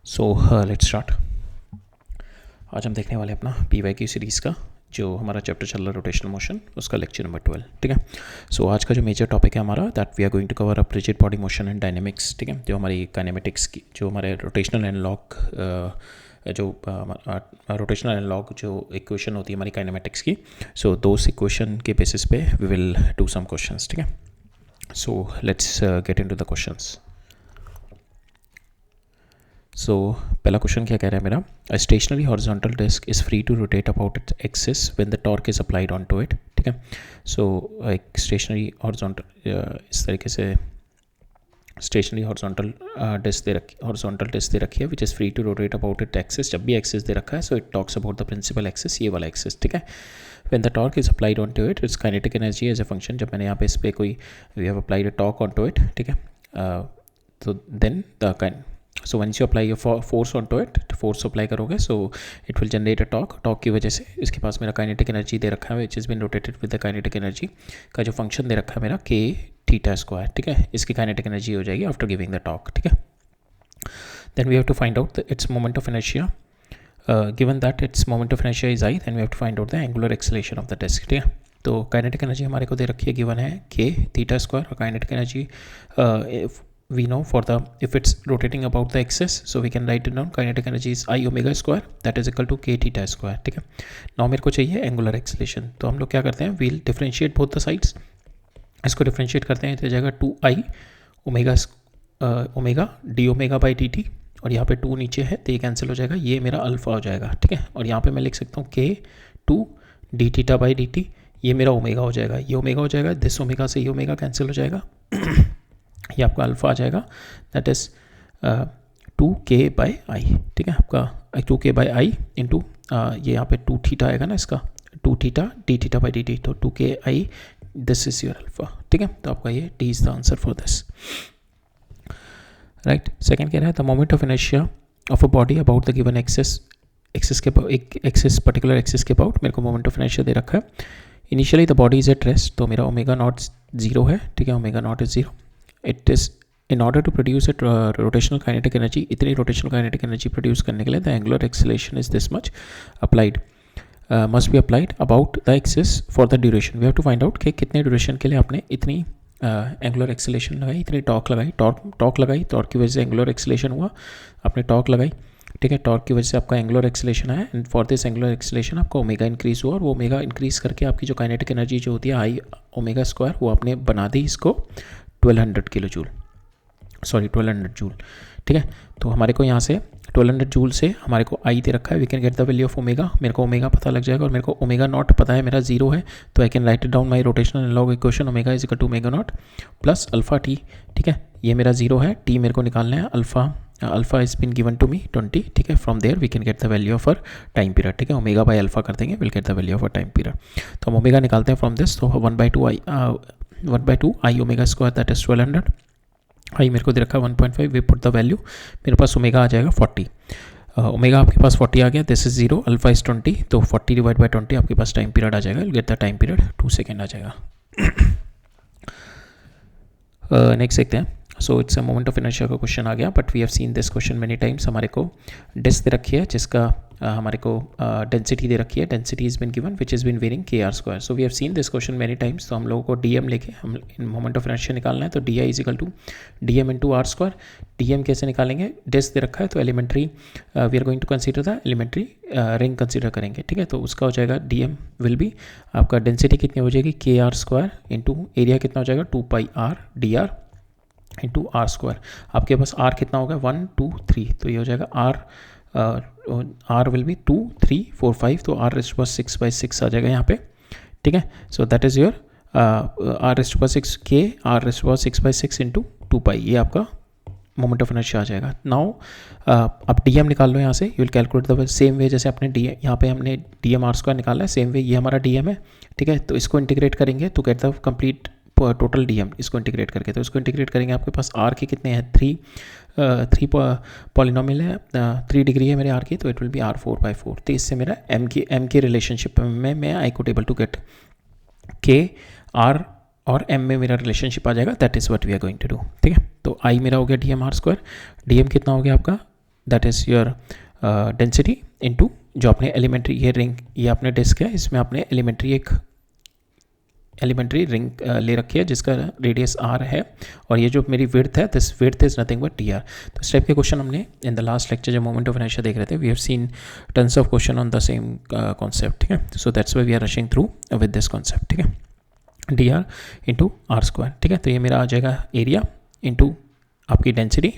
So let's start. आज हम देखने वाले अपना PYQ सीरीज़ का जो हमारा चैप्टर चल रहा है रोटेशनल मोशन, उसका लेक्चर नंबर 12। ठीक है। सो आज का जो मेजर टॉपिक है हमारा, that we are going to cover up rigid body motion and dynamics. ठीक है, जो हमारी काइनेमेटिक्स की, जो हमारे रोटेशनल एनालॉग जो रोटेशनल एनालॉग जो इक्वेशन होती है हमारी काइनेमेटिक्स की, सो दोस इक्वेशन के बेसिस पे we will do some questions. ठीक है, so let's get into the questions. So पहला क्वेश्चन क्या कह रहा है मेरा, a stationary horizontal disc is free to rotate about its axis when the torque is applied on to it. ठीक है, सो एक स्टेशनरी हॉरिजॉन्टल इस तरीके से स्टेशनरी हॉरिजॉन्टल डिस्क दे रखी है which is free to rotate about it axis. जब भी एक्सिस दे रखा है so it talks about the principal axis, ये वाला एक्सिस। ठीक है, when the torque is applied on to it, its kinetic energy as a function. जब मैंने यहाँ पे इस पर कोई we have applied a torque on to it, ठीक है, तो then the so once you apply force on to it, force apply करोगे so it will generate a torque की वजह से इसके पास मेरा काइनेटिक एनर्जी दे रखा है which is bin rotated with the kinetic energy का जो फंक्शन दे रखा है मेरा k थीटा स्क्वायर। ठीक है, इसकी काइनेटिक एनर्जी हो जाएगी आफ्टर गिविंग द टॉर्क। ठीक है, then we have to find out its moment of inertia. Given that its moment of inertia is I, then we have to find out the angular acceleration of the disc. ठीक है, तो kinetic energy हमारे को दे रखी है, given है k theta square, और kinetic energy we know for the if it's rotating about the axis, so we can write it down, kinetic energy is I omega square that is equal to k theta square। ठीक है, now मेरे को चाहिए angular acceleration, तो हम लोग क्या करते हैं, we'll differentiate both the sides। इसको डिफ्रेंशिएट करते हैं तो जाएगा 2i omega D omega by D T, और यहाँ पे 2 नीचे है तो ये कैंसिल हो जाएगा, ये मेरा अल्फा हो जाएगा। ठीक है, और यहाँ पे मैं लिख सकता हूँ k 2 D theta by D T, ये मेरा ओमेगा हो जाएगा, ये ओमेगा हो जाएगा, दिस ओमेगा से ये ओमेगा कैंसिल हो जाएगा, ये आपका अल्फा आ जाएगा, that is 2k by I. ठीक है, आपका 2k बाई आई इंटू ये यहाँ पे 2 थीटा आएगा ना, इसका 2 theta D theta by D T, तो 2k I, this is your alpha. ठीक है, तो आपका ये D is the answer for this, right. Second कह रहा है the moment of inertia of a body about the given axis, एक एक्सिस पर्टिकुलर एक्सिस के अबाउट मेरे को मोमेंट ऑफ इनर्शिया दे रखा है। Initially the body is at rest, तो मेरा ओमेगा नॉट 0 है। ठीक है, omega naught is 0, it is in order to produce it rotational kinetic energy, इतनी रोटेशनल काइनेटिक एनर्जी प्रोड्यूस करने के लिए the angular acceleration is this much applied, must be applied about the axis for the duration. We have to find out कि कितने duration के लिए आपने इतनी एंगुलर एक्सेलरेशन लगाई, इतनी टॉर्क लगाई, टॉर्क लगाई, टॉर्क की वजह से एंगुलर एक्सेलरेशन हुआ, आपने टॉर्क लगाई। ठीक है, टॉर्क की वजह से आपका एंगुलर एक्सेलरेशन आया, and for this angular acceleration आपका ओमेगा इंक्रीज हुआ, और वो ओमेगा इंक्रीज करके आपकी जो काइनेटिक एनर्जी जो होती है आई ओमेगा स्क्वायर, वो आपने बना दी इसको 1200 किलो जूल, सॉरी 1200 जूल। ठीक है, तो हमारे को यहाँ से 1200 जूल से हमारे को आई दे रखा है, we can get the value of omega, मेरे को ओमेगा पता लग जाएगा, और मेरे को ओमेगा नॉट पता है मेरा 0 है, तो I can write it down my rotational analogue equation, omega is equal to omega naught plus alpha T. ठीक है, ये मेरा 0 है, टी मेरे को निकालना है, alpha is been given to me 20। ठीक है, from there we can get the value of uh time period. ठीक है, ओमेगा बाई अल्फा कर देंगे, will get the value of uh time period. तो हम ओमेगा निकालते हैं फ्रॉम दिस, तो 1/2 I omega square that is 1200, I मेरे को दे रखा है 1.5, वी पुट द वैल्यू, मेरे पास ओमेगा आ जाएगा 40, ओमेगा आपके पास 40 आ गया, दिस इज 0, अल्फा इज 20, तो 40 डिवाइड बाई 20 आपके पास टाइम पीरियड आ जाएगा, get the time period 2 second आ जाएगा। नेक्स्ट देखते हैं, so it's a moment of inertia का क्वेश्चन आ गया, but we have seen this question many times. हमारे को डिस्क दे रखी है जिसका हमारे को डेंसिटी दे रखी है, density is been given which is been varying k r square, so we have seen this question many times. तो हम लोगों को डी एम लेके हम मोमेंट ऑफ इनर्शिया निकालना है, तो d I is equal to d m into are square. D m कैसे निकालेंगे, डिस्क दे रखा है तो elementary we are going to consider the elementary ring consider करेंगे। ठीक है, तो उसका हो जाएगा डी एम विल बी आपका डेंसिटी कितनी हो जाएगी के आर स्क्वायर इंटू एरिया कितना हो जाएगा 2 pi r d r into are square. आपके पास आर कितना होगा 1 2 3, तो ये हो जाएगा आर विल बी 2 3 4 5, तो आर रेस्ट 6/6 आ जाएगा यहाँ पे। ठीक है, so that is your r rest 6 के आर रेस्ट 6/6 इंटू 2 पाई, ये आपका मोमेंट ऑफ इनर्शिया आ जाएगा। नाउ आप डी एम निकाल लो यहाँ से, you will calculate the same way जैसे अपने डी यहाँ पे हमने डी एम आर स्क्वायर निकाला है, सेम वे ये हमारा डी एम है। ठीक है, तो इसको इंटीग्रेट करेंगे तो get the complete total d m, इसको इंटीग्रेट करके, तो इसको इंटीग्रेट करेंगे, आपके पास आर के कितने हैं 3 पॉलिनोमियल है, 3 डिग्री है मेरे आर की, तो इट विल बी आर 4/4। तो इससे मेरा एम के रिलेशनशिप में मैं आई को टेबल टू गेट के आर और एम में मेरा रिलेशनशिप आ जाएगा, that is what we are going to do. ठीक है, तो आई मेरा हो गया d m are square, d m कितना हो गया आपका that is your density into जो आपने एलिमेंट्री, ये रिंग, ये आपने डिस्क है, इसमें आपने एलिमेंट्री रिंग ले रखी है जिसका रेडियस r है, और ये जो मेरी विड्थ है, this width is nothing but dr। तो इस टाइप के क्वेश्चन हमने इन द लास्ट लेक्चर जो मोमेंट ऑफ इनर्शिया देख रहे थे, we have seen tons of question on the same concept, ठीक है। So that's why we are rushing through with this concept, ठीक है, dr इंटू आर स्क्वायर, ठीक है। तो ये मेरा आ जाएगा एरिया इंटू आपकी density,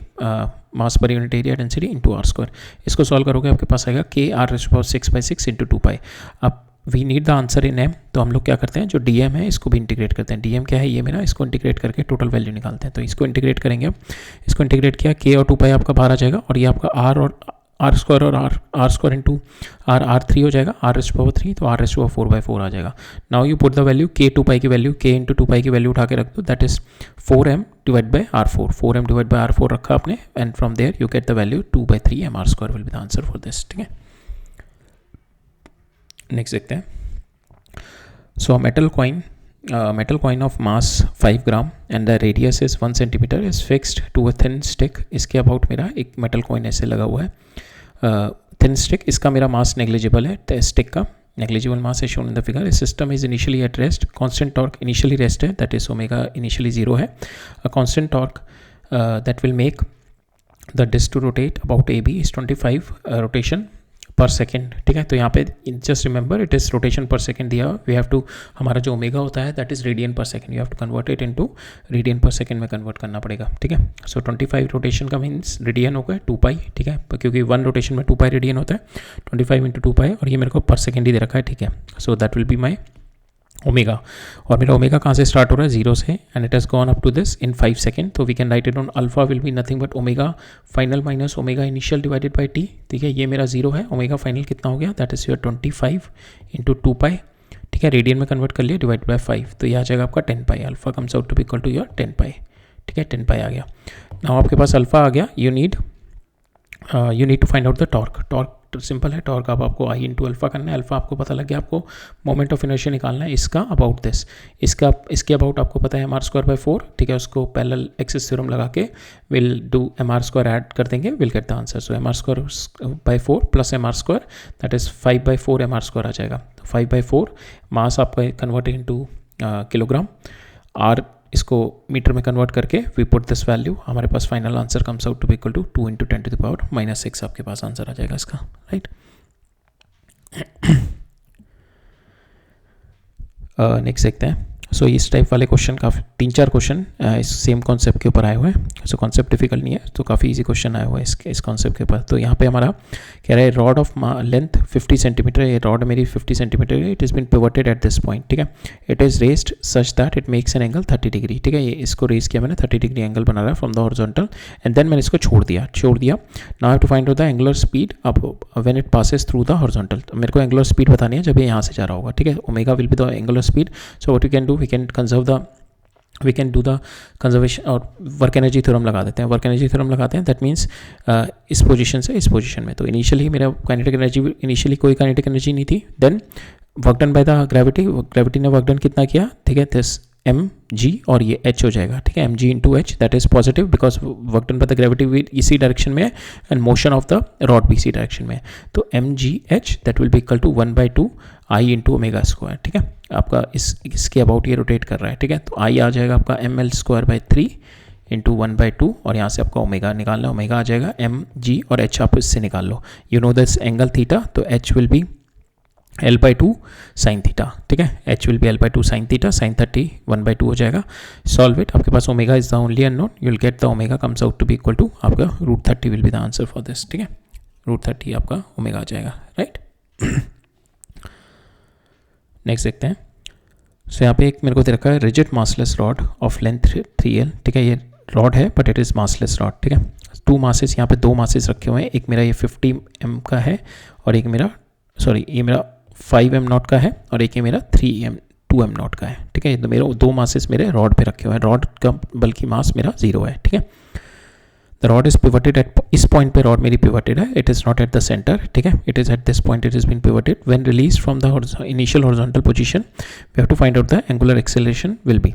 mass per unit area density into are square. इसको सॉल्व करोगे आपके पास आएगा k r⁶/6 इंटू 2π। अब we need the answer in m, तो हम लोग क्या करते हैं, जो dm है इसको भी इंटीग्रेट करते हैं। dm क्या है, ये मेरा, इसको इंटीग्रेट करके टोटल वैल्यू निकालते हैं। तो इसको इंटीग्रेट करेंगे, इसको इंटीग्रेट किया, k और 2π आपका बाहर आ जाएगा, और ये आपका r और आर स्क्वायर और आर स्क्वायर इंटू r3 हो जाएगा, r⁴, तो r⁴/4 आ जाएगा। Now you put the value k 2π की वैल्यू, k इंटू 2π की वैल्यू उठा के रख दो, that is 4m divide by r4, 4m divide by r4 रखा आपने, and from there you get the value 2/3 mr² will be the answer for this, ठीक है। नेक्स्ट देखते हैं। So metal coin of mass 5 gram and the radius is 1 centimeter is fixed to a thin stick। इसके about मेरा एक metal coin ऐसे लगा हुआ है, थिन स्टिक, इसका मेरा मास नेग्लिजिबल है, स्टिक का नेग्लिजिबल मास है shown in the figure. System is initially at rest, constant torque initially rest है, दैट इज ओमेगा इनिशियली 0 है। A constant torque that will make the disc to rotate about AB is 25 rotation per second, ठीक है। तो यहाँ पे just remember it is rotation per second दिया, we have to, हमारा जो ओमेगा होता है that is radian per second, you have to convert it into radian per second में कन्वर्ट करना पड़ेगा, ठीक है। सो 25 रोटेशन का मीन्स रेडियन हो गया 2π, ठीक है, क्योंकि 1 रोटेशन में 2π रेडियन होता है, 25 इंटू 2π, और ये मेरे को पर सेकेंड ही दे रखा है, ठीक है। So that will be my omega, और मेरा ओमेगा कहाँ से स्टार्ट हो रहा है, 0 से, and it has gone up to this in 5 second. तो we can write it on alpha will be nothing but omega final minus omega initial divided by t, ठीक है। ये मेरा 0 है, ओमेगा फाइनल कितना हो गया, दैट इज योर 25 इंटू 2π, ठीक है, रेडियन में कन्वर्ट कर लिया, डिवाइड बाई 5, तो ये आ जाएगा आपका 10π, alpha comes out to be equal to your 10π, ठीक है, 10π आ गया। नाउ आपके पास अल्फा आ गया, you need to find out the torque. Torque simple है, टॉर्क आपको आई इंटू अल्फा करना है, अल्फा आपको पता लग गया, आपको मोमेंट ऑफ इनर्शिया निकालना है इसका अबाउट दिस, इसके अबाउट आपको पता है mr²/4, ठीक है। उसको पैरेलल एक्सिस थ्योरम लगा के विल डू mr² ऐड कर देंगे, will get the answer. So mr²/4 plus mr² that is 5/4 mr² आ जाएगा। तो 5/4 मास आपका कन्वर्ट इनटू किलोग्राम, आर इसको मीटर में कन्वर्ट करके वी पुट दिस वैल्यू, हमारे पास final answer comes out to be equal to 2 into 10⁻⁻⁶ आपके पास आंसर आ जाएगा इसका, राइट। नेक्स्ट देखते हैं। सो इस टाइप वाले क्वेश्चन काफ़ी 3-4 क्वेश्चन इस सेम कॉन्सेप्ट के ऊपर आए हुए हैं। सो कॉन्सेप्ट डिफिकल्ट नहीं है, तो काफ़ी इजी क्वेश्चन आया हुआ है इस कॉन्सेप्ट के ऊपर। तो यहाँ पे हमारा कह रहा है रॉड ऑफ लेंथ 50 सेंटीमीटर, ये रॉड मेरी 50 सेंटीमीटर है, it is been pivoted at this point, ठीक है। It is raised such that it makes an angle 30 degree, ठीक है। ये इसको रेस किया मैंने, 30 डिग्री एंगल बना रहा है from the horizontal, and then मैंने इसको छोड़ दिया। Now have to find out the angular speed अब when it passes through the horizontal. तो मेरे को एंगुलर स्पीड बतानी है जब ये यहाँ से जा रहा होगा, ठीक है। Omega will be the angular speed. So what you can do, we can do the conservation और वर्क एनर्जी थ्योरम लगा देते हैं। वर्क एनर्जी थ्योरम लगाते हैं, दैट मीन्स इस पोजीशन से इस पोजीशन में। तो इनिशियली मेरा काइनेटिक एनर्जी, इनिशियली कोई काइनेटिक एनर्जी नहीं थी, then work done by the gravity ने वर्क डन कितना किया, ठीक है, दिस mg और ये h हो जाएगा, ठीक है, mg into h, that is positive because work done by the gravity इसी डायरेक्शन में है and motion of the rod भी इसी डायरेक्शन में है। तो mgh that will be equal to 1/2 I into omega square, ठीक है। आपका इसके अबाउट ये रोटेट कर रहा है, ठीक है। तो I आ जाएगा आपका ml²/3 इंटू 1/2, और यहाँ से आपका ओमेगा निकालना है, ओमेगा आ जाएगा mg और h आप इससे निकाल लो। You know this angle theta, तो h will be L/2 sine theta, ठीक है, h will be L/2 sine theta, sine 30 1/2 हो जाएगा। सॉल्व इट, आपके पास omega is the only unknown, you will get the omega comes out to be equal to आपका √30 will be the answer for this, ठीक है। √30 आपका omega आ जाएगा, right. Next देखते हैं। सो यहाँ पे एक मेरे को दे रखा है rigid massless rod of length 3L, ठीक है। ये रॉड है but it is massless rod, ठीक है। 2 मासेस, यहाँ पे 2 मासेस रखे हुए हैं, एक मेरा ये 50 m का है और एक मेरा ये मेरा 5 m नॉट का है, और एक ये मेरा 2 m नॉट का है, ठीक है। तो मेरे 2 मासेस मेरे रॉड पे रखे हुए हैं, रॉड का बल्कि मास मेरा 0 है, ठीक है। The rod is pivoted at, इस पॉइंट पे रॉड मेरी पिवटेड है, it is not at the centre, ठीक है, it is at this point it is been pivoted. When release from the initial horizontal position we have to find out the angular acceleration will be.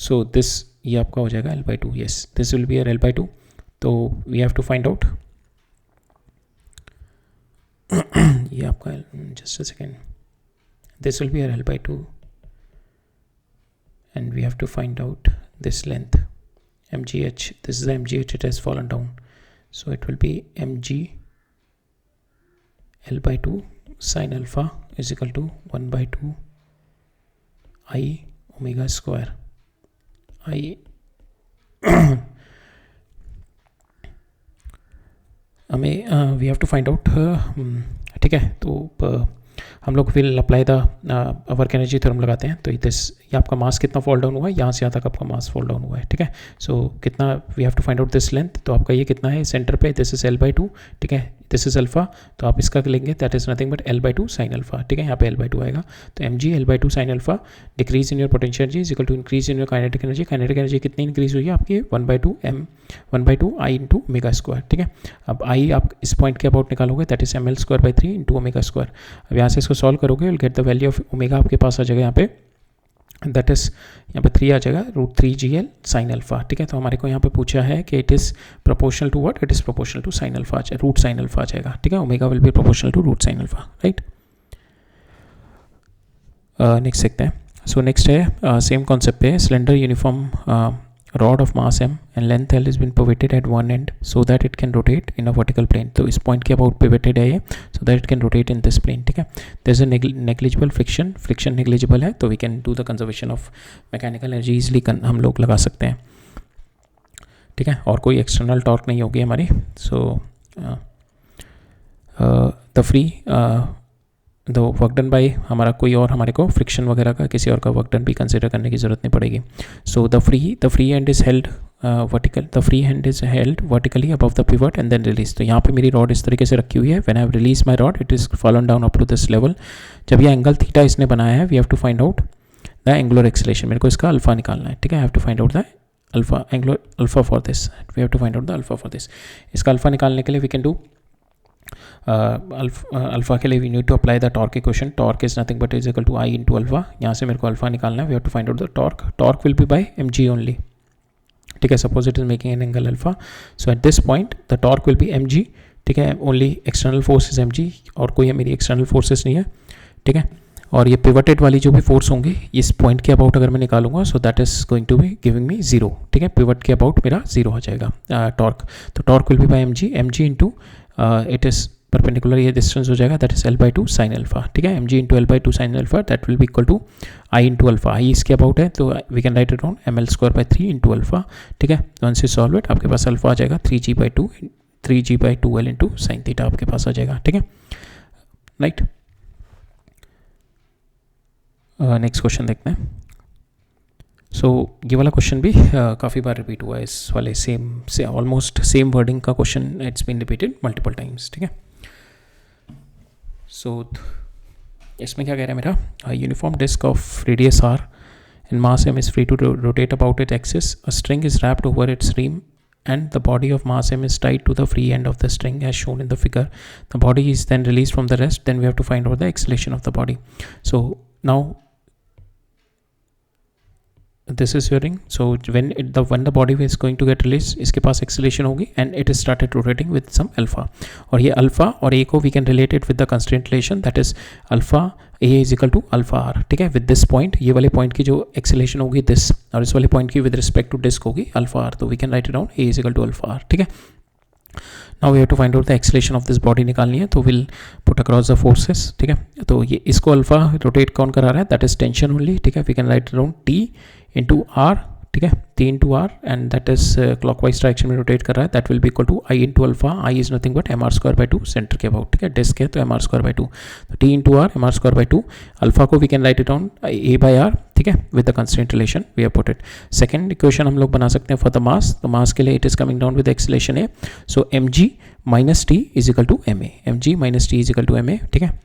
So this ये आपका हो जाएगा L/2. Yes, this will be your L/2. तो we have to find out ये आपका, just a second, this will be your L/2 and we have to find out this length mgh. This is the mgh, it has fallen down, so it will be mg L/2 sin alpha is equal to 1/2 I omega square I हमें we have to find out, ठीक है. तो हम लोग will apply the work energy theorem लगाते हैं. तो this ये आपका मास कितना फॉल डाउन हुआ है, यहाँ से यहाँ तक आपका मास फॉल डाउन हुआ है, ठीक है. सो कितना, we have to find out this length. तो आपका ये कितना है सेंटर पे, दिस इज L/2, ठीक है. दिस इज अल्फा, तो आप इसका लेंगे, that is nothing but L/2 sine alpha, ठीक है. यहाँ पे L/2 आएगा. तो mg L/2 sine alpha decrease in your potential energy is equal to increase in your kinetic energy. Kinetic energy कितनी इंक्रीज हुई है आपकी, 1/2 I इंटू ओमेगा स्क्वायर, ठीक है. अब I आप इस पॉइंट के अबाउट निकालोगे, that is mL/3 into omega square. अब यहाँ से इसको सॉल्व करोगे, will get the value of omega आपके पास आ जाएगा यहाँ पे, दैट इज यहाँ पे 3 आ जाएगा, √3gl साइन अल्फा, ठीक है. तो हमारे को यहाँ पे पूछा है कि it is proportional to what, it is proportional to sine alpha, root sine alpha आ जाएगा, ठीक है. Omega will be proportional to root sine alpha, right. Next देखते हैं. सो नेक्स्ट है सेम कॉन्सेप्ट पे, cylinder uniform rod of mass m and length L has been pivoted at one end so that it can rotate in a vertical plane. तो इस point के about pivoted है ये, so that it can rotate in this plane, ठीक है. there is a negligible friction negligible है, तो we can do the conservation of mechanical energy easily हम लोग लगा सकते हैं, ठीक है. और कोई एक्सटर्नल टॉर्क नहीं होगी हमारी. सो द फ्री दो वर्क डन बाई हमारा कोई और, हमारे को फ्रिक्शन वगैरह का किसी और का वर्क डन भी कंसिडर करने की ज़रूरत नहीं पड़ेगी. So the free hand is held vertical, the free hand is held vertically above the pivot and then release. तो यहाँ पे मेरी रॉड इस तरीके से रखी हुई है. When I have release my rod it is fallen down up to this level. जब ये एंगल थीटा इसने बनाया है, we have to find out the angular acceleration. मेरे को इसका अल्फा निकालना है, ठीक है. I have to find out the alpha, angular alpha for this. We have to find out the alpha for this. इसका अल्फा निकालने के लिए वी कैन डू अल्फा के लिए we need to apply the torque equation. Torque is nothing but is equal to I into alpha. यहाँ से मेरे को अल्फा निकालना है. We have to find out the torque. Torque will be by mg only, ठीक है. Suppose it is making an angle alpha, so at this point the torque will be mg, ठीक है. Only external force is mg, और कोई मेरी external forces नहीं है, ठीक है. और ये पिवटेड वाली जो भी फोर्स होंगी इस पॉइंट के अबाउट अगर मैं निकालूंगा, so that is going to be giving me 0, ठीक है. पिवट के अबाउट मेरा 0 हो जाएगा टॉर्क. तो torque will be by mg into it is perpendicular, ये डिस्टेंस हो जाएगा, that is L/2 sine alpha, ठीक है. mg इंटू L/2 sine alpha, that will be equal to I into alpha. I इसके अबाउट है, तो we can write it down mL/3 into alpha, ठीक है. वंस यू सॉल्व इट, आपके पास alpha आ जाएगा 3g/2l इंटू साइन थीटा आपके पास आ जाएगा, ठीक है, राइट. नेक्स्ट क्वेश्चन देखते हैं. सो ये वाला क्वेश्चन भी काफ़ी बार रिपीट हुआ है. इस वाले सेम से ऑलमोस्ट सेम वर्डिंग का question, it's been repeated multiple times, ठीक है. सो इसमें क्या कह रहा है मेरा, uniform disc of radius r and mass m is free to rotate about its axis. A string is wrapped over its rim and the body of mass m is tied to the free end of the string as shown in the figure. The body is then released from the rest. Then we have to find out the acceleration of the body. So now this is your ring. So when the body is going to get released, इसके पास acceleration होगी and it is started rotating with some alpha. और ये alpha और a को we can relate it with the constraint relation, that is alpha a is equal to alpha r, ठीक है. with this point, ये वाले point की जो acceleration होगी this, और इस वाले point की with respect to disk होगी alpha r, तो we can write it down a is equal to alpha r, ठीक है. Now we have to find out the acceleration of this body निकालनी है, तो will put across the forces, ठीक है. तो ये इसको अल्फा रोटेट कौन करा रहा है, दैट इज टेंशन ओनली, ठीक है. We can write down t into r, ठीक है, T into r, and that is clockwise direction में रोटेट कर रहा है. That will be equal to I into alpha. I is nothing but mr²/2 centre के about, ठीक है. Disc है तो mr²/2, तो T into r mr²/2. Alpha को we can write it down a by r, ठीक है, with the constraint relation we have put it. Second equation हम लोग बना सकते हैं फॉर द मास. तो मास के लिए it is coming down with acceleration a. So mg minus T is equal to ma. mg minus T is equal to ma, ठीक है.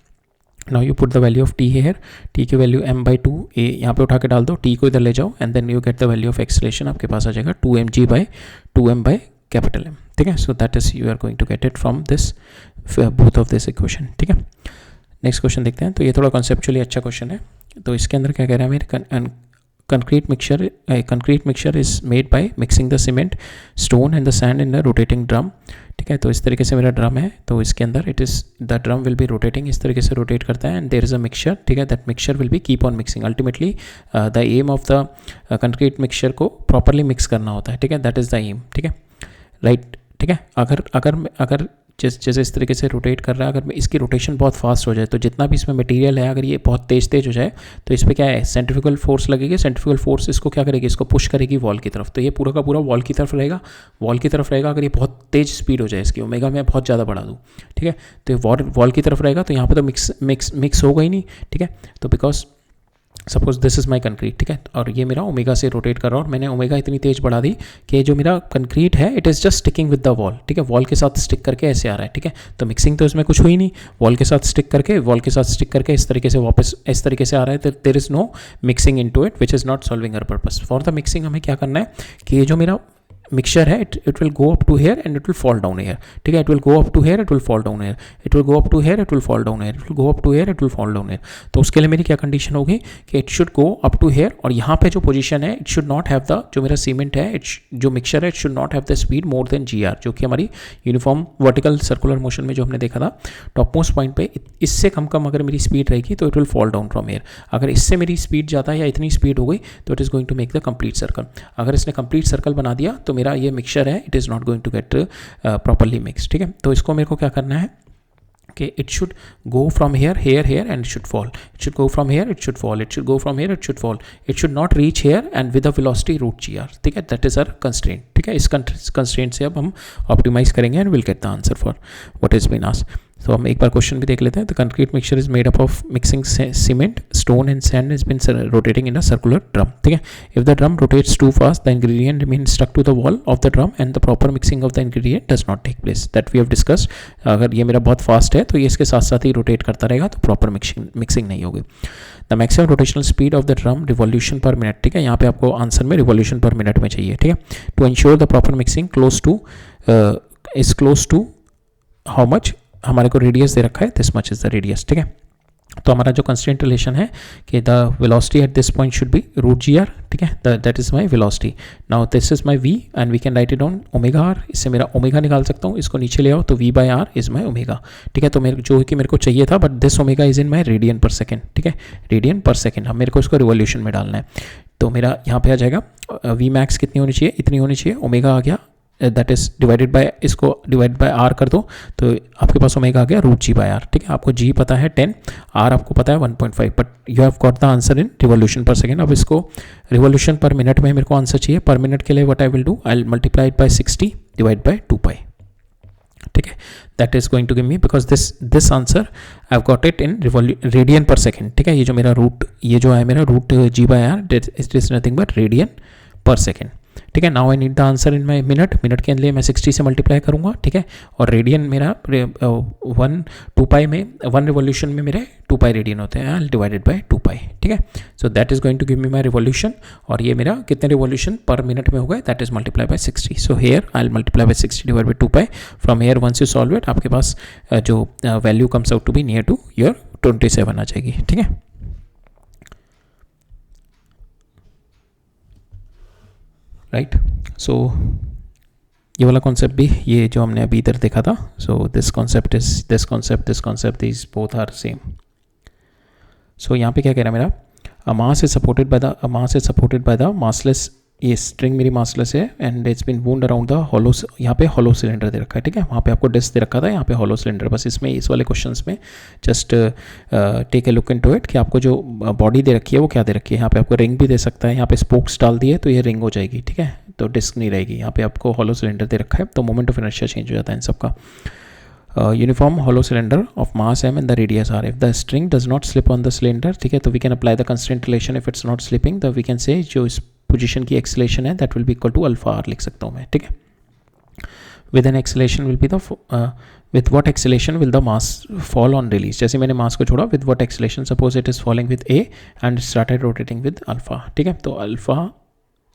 Now you put the value of T here. T की value m/2 a यहाँ पे उठा के डाल दो, T को इधर ले जाओ, and then you get the value of acceleration. आपके पास आ जाएगा 2mg/2m कैपिटल M, ठीक है. So that is you are going to get it from this both of this equation, ठीक है. नेक्स्ट क्वेश्चन देखते हैं. तो ये थोड़ा कॉन्सेप्चुअली अच्छा क्वेश्चन है. तो इसके अंदर क्या कह रहा है, मेरे concrete mixture is made by mixing the cement, stone and the sand in a rotating drum. ठीक है, तो इस तरीके से मेरा ड्रम है, तो इसके अंदर it is the drum will be rotating, इस तरीके से रोटेट करता है, and there is a mixture. ठीक है, that mixture will be keep on mixing. Ultimately the aim of the concrete mixture को प्रॉपरली मिक्स करना होता है. ठीक है, दैट इज़ द एम. ठीक है, राइट. ठीक है, अगर जैसे इस तरीके से रोटेट कर रहा है, अगर इसकी रोटेशन बहुत फास्ट हो जाए तो जितना भी इसमें मटेरियल है, अगर ये बहुत तेज़ हो जाए तो इस पर क्या है, सेंट्रीफ्यूगल फोर्स लगेगी. सेंट्रीफ्यूगल फोर्स इसको क्या करेगी, इसको पुश करेगी वॉल की तरफ. तो ये पूरा का पूरा वॉल की तरफ रहेगा. अगर ये बहुत तेज़ स्पीड हो जाए इसकी, ओमेगा मैं बहुत ज़्यादा बढ़ा दूँ, ठीक है, तो ये वॉल की तरफ रहेगा. तो यहाँ पर तो मिक्स होगा ही नहीं. ठीक है, तो because suppose this is my concrete. ठीक है, और ये मेरा ओमेगा से रोटेट कर रहा है और मैंने ओमेगा इतनी तेज़ बढ़ा दी कि जो मेरा कंक्रीट है it is just sticking with the wall. ठीक है, वॉल के साथ स्टिक करके ऐसे आ रहा है. ठीक है, तो मिक्सिंग तो इसमें कुछ हुई नहीं, वॉल के साथ स्टिक करके इस तरीके से वापस इस तरीके से आ रहा है. तो there is no mixing into it which is not solving our purpose. For the mixing हमें क्या करना है कि ये जो मेरा मिक्सचर है it will go up to here and it will fall down here. ठीक है, it will go up to here, it will fall down here, it will go up to here, it will fall down here, it will go up to here, it will fall down here. तो उसके लिए मेरी क्या condition होगी कि it should go up to here, और यहाँ पे जो पोजीशन है it should not have the, जो मेरा सीमेंट है जो मिक्सचर है it should not have the speed more than GR, जो कि हमारी यूनिफॉर्म वर्टिकल सर्कुलर मोशन में जो हमने देखा था टॉप मोस्ट पॉइंट पे. इससे कम अगर मेरी स्पीड रहेगी तो it will fall down from here. अगर इससे मेरी स्पीड ज़्यादा या इतनी स्पीड हो गई तो it is going to make the complete circle. अगर इसने कंप्लीट सर्कल बना दिया तो मेरा ये मिक्सचर है it is not going to get properly mix. ठीक है, तो इसको मेरे को क्या करना है कि it should go from here and it should fall. It should go from here, it should fall, it should go from here, it should fall. It should not reach here and with a velocity √GR. ठीक है, that is our constraint. ठीक है, इस constraint से अब हम optimize करेंगे and will get the answer for what is been asked. तो हम एक बार क्वेश्चन भी देख लेते हैं. The concrete mixture is made up of mixing cement, stone and sand is been rotating in a circular drum. ठीक है, if the drum rotates too fast the ingredient remain stuck to the wall of the drum and the proper mixing of the ingredient does not take place. That we have discussed. अगर ये मेरा बहुत fast है तो ये इसके साथ साथ ही रोटेट करता रहेगा, तो प्रॉपर मिक्सिंग नहीं होगी. The maximum rotational speed of the drum revolution पर मिनट. ठीक है, यहाँ पे आपको आंसर में रिवॉल्यूशन पर मिनट में चाहिए. ठीक है, to ensure the proper mixing close to how much, हमारे को रेडियस दे रखा है, this much is the radius. ठीक है, तो हमारा जो कंस्टेंट रिलेशन है कि the velocity at this point should be √GR. ठीक है, that is my velocity. Now this is my V and we can write it on ω/r. इससे मेरा ओमेगा निकाल सकता हूँ, इसको नीचे ले आओ तो V/r इज माय ओमेगा. ठीक है, तो मेरे जो कि मेरे को चाहिए था, but this omega is in my radian per second. ठीक है, रेडियन पर सेकेंड. अब मेरे को इसको रिवॉल्यूशन में डालना है, तो मेरा यहाँ पे आ जाएगा V max कितनी होनी चाहिए, इतनी होनी चाहिए. ओमेगा आ गया, दैट इज डिवाइडेड बाय, इसको डिवाइड बाय R कर दो तो आपके पास ओमेगा आ गया √G/r. ठीक है, आपको G पता है 10, R आपको पता है 1.5, but you have got the answer in revolution पर सेकेंड. अब इसको रिवॉल्यूशन पर मिनट में मेरे को आंसर चाहिए. पर मिनट के लिए what I will do, I will multiply it by 60 divide by 2π. ठीक है, that is going to give me, because this answer I have got it in radian per second. ठीक है, ये जो मेरा ये जो है मेरा √G/r it is nothing but radian per second. ठीक है, now I need the answer in my minute के लिए मैं 60 से मल्टीप्लाई करूंगा. ठीक है, और रेडियन मेरा 2π में 1 रिवॉल्यूशन में मेरे 2π रेडियन होते हैं, डिवाइडेड बाय 2π. ठीक है, so that is going to give me my revolution, और ये मेरा कितने रिवॉल्यूशन पर मिनट में हो गए, that is multiply by 60. So here I will multiply by 60 divide by 2π. From here once you solve it आपके पास जो value comes out to be near to your 27 आ जाएगी. ठीक है, राइट. सो ये वाला कॉन्सेप्ट भी, ये जो हमने अभी इधर देखा था, so this concept these both are same. सो यहाँ पे क्या कह रहा है मेरा, a mass is supported by the massless, ये स्ट्रिंग मेरी मासलेस है and it's been wound around the hollow. यहाँ पे हॉलो सिलेंडर दे रखा है. ठीक है, वहाँ पे आपको डिस्क दे रखा था, यहाँ पे हॉलो सिलेंडर. बस इसमें इस वाले क्वेश्चंस में just take a look into it कि आपको जो बॉडी दे रखी है वो क्या दे रखी है. यहाँ पे आपको रिंग भी दे सकता है, यहाँ पे स्पोक्स डाल दिए तो ये रिंग हो जाएगी. ठीक है, तो डिस्क नहीं रहेगी. यहाँ पे आपको हॉलो सिलेंडर दे रखा है, तो मोमेंट ऑफ इनर्शिया चेंज हो जाता है इन सबका. uniform hollow cylinder of mass m and the radius r. If the string does not slip on the cylinder, ठीक है, तो we can apply the constraint relation. If it's not slipping, तो we can say जो इस position की acceleration है that will be equal to alpha r लिख सकता हूँ मैं. ठीक है, with an acceleration will be the with what acceleration will the mass fall on release. जैसे मैंने मास को छोड़ा, with what acceleration, suppose it is falling with a and started rotating with alpha. ठीक है, तो alpha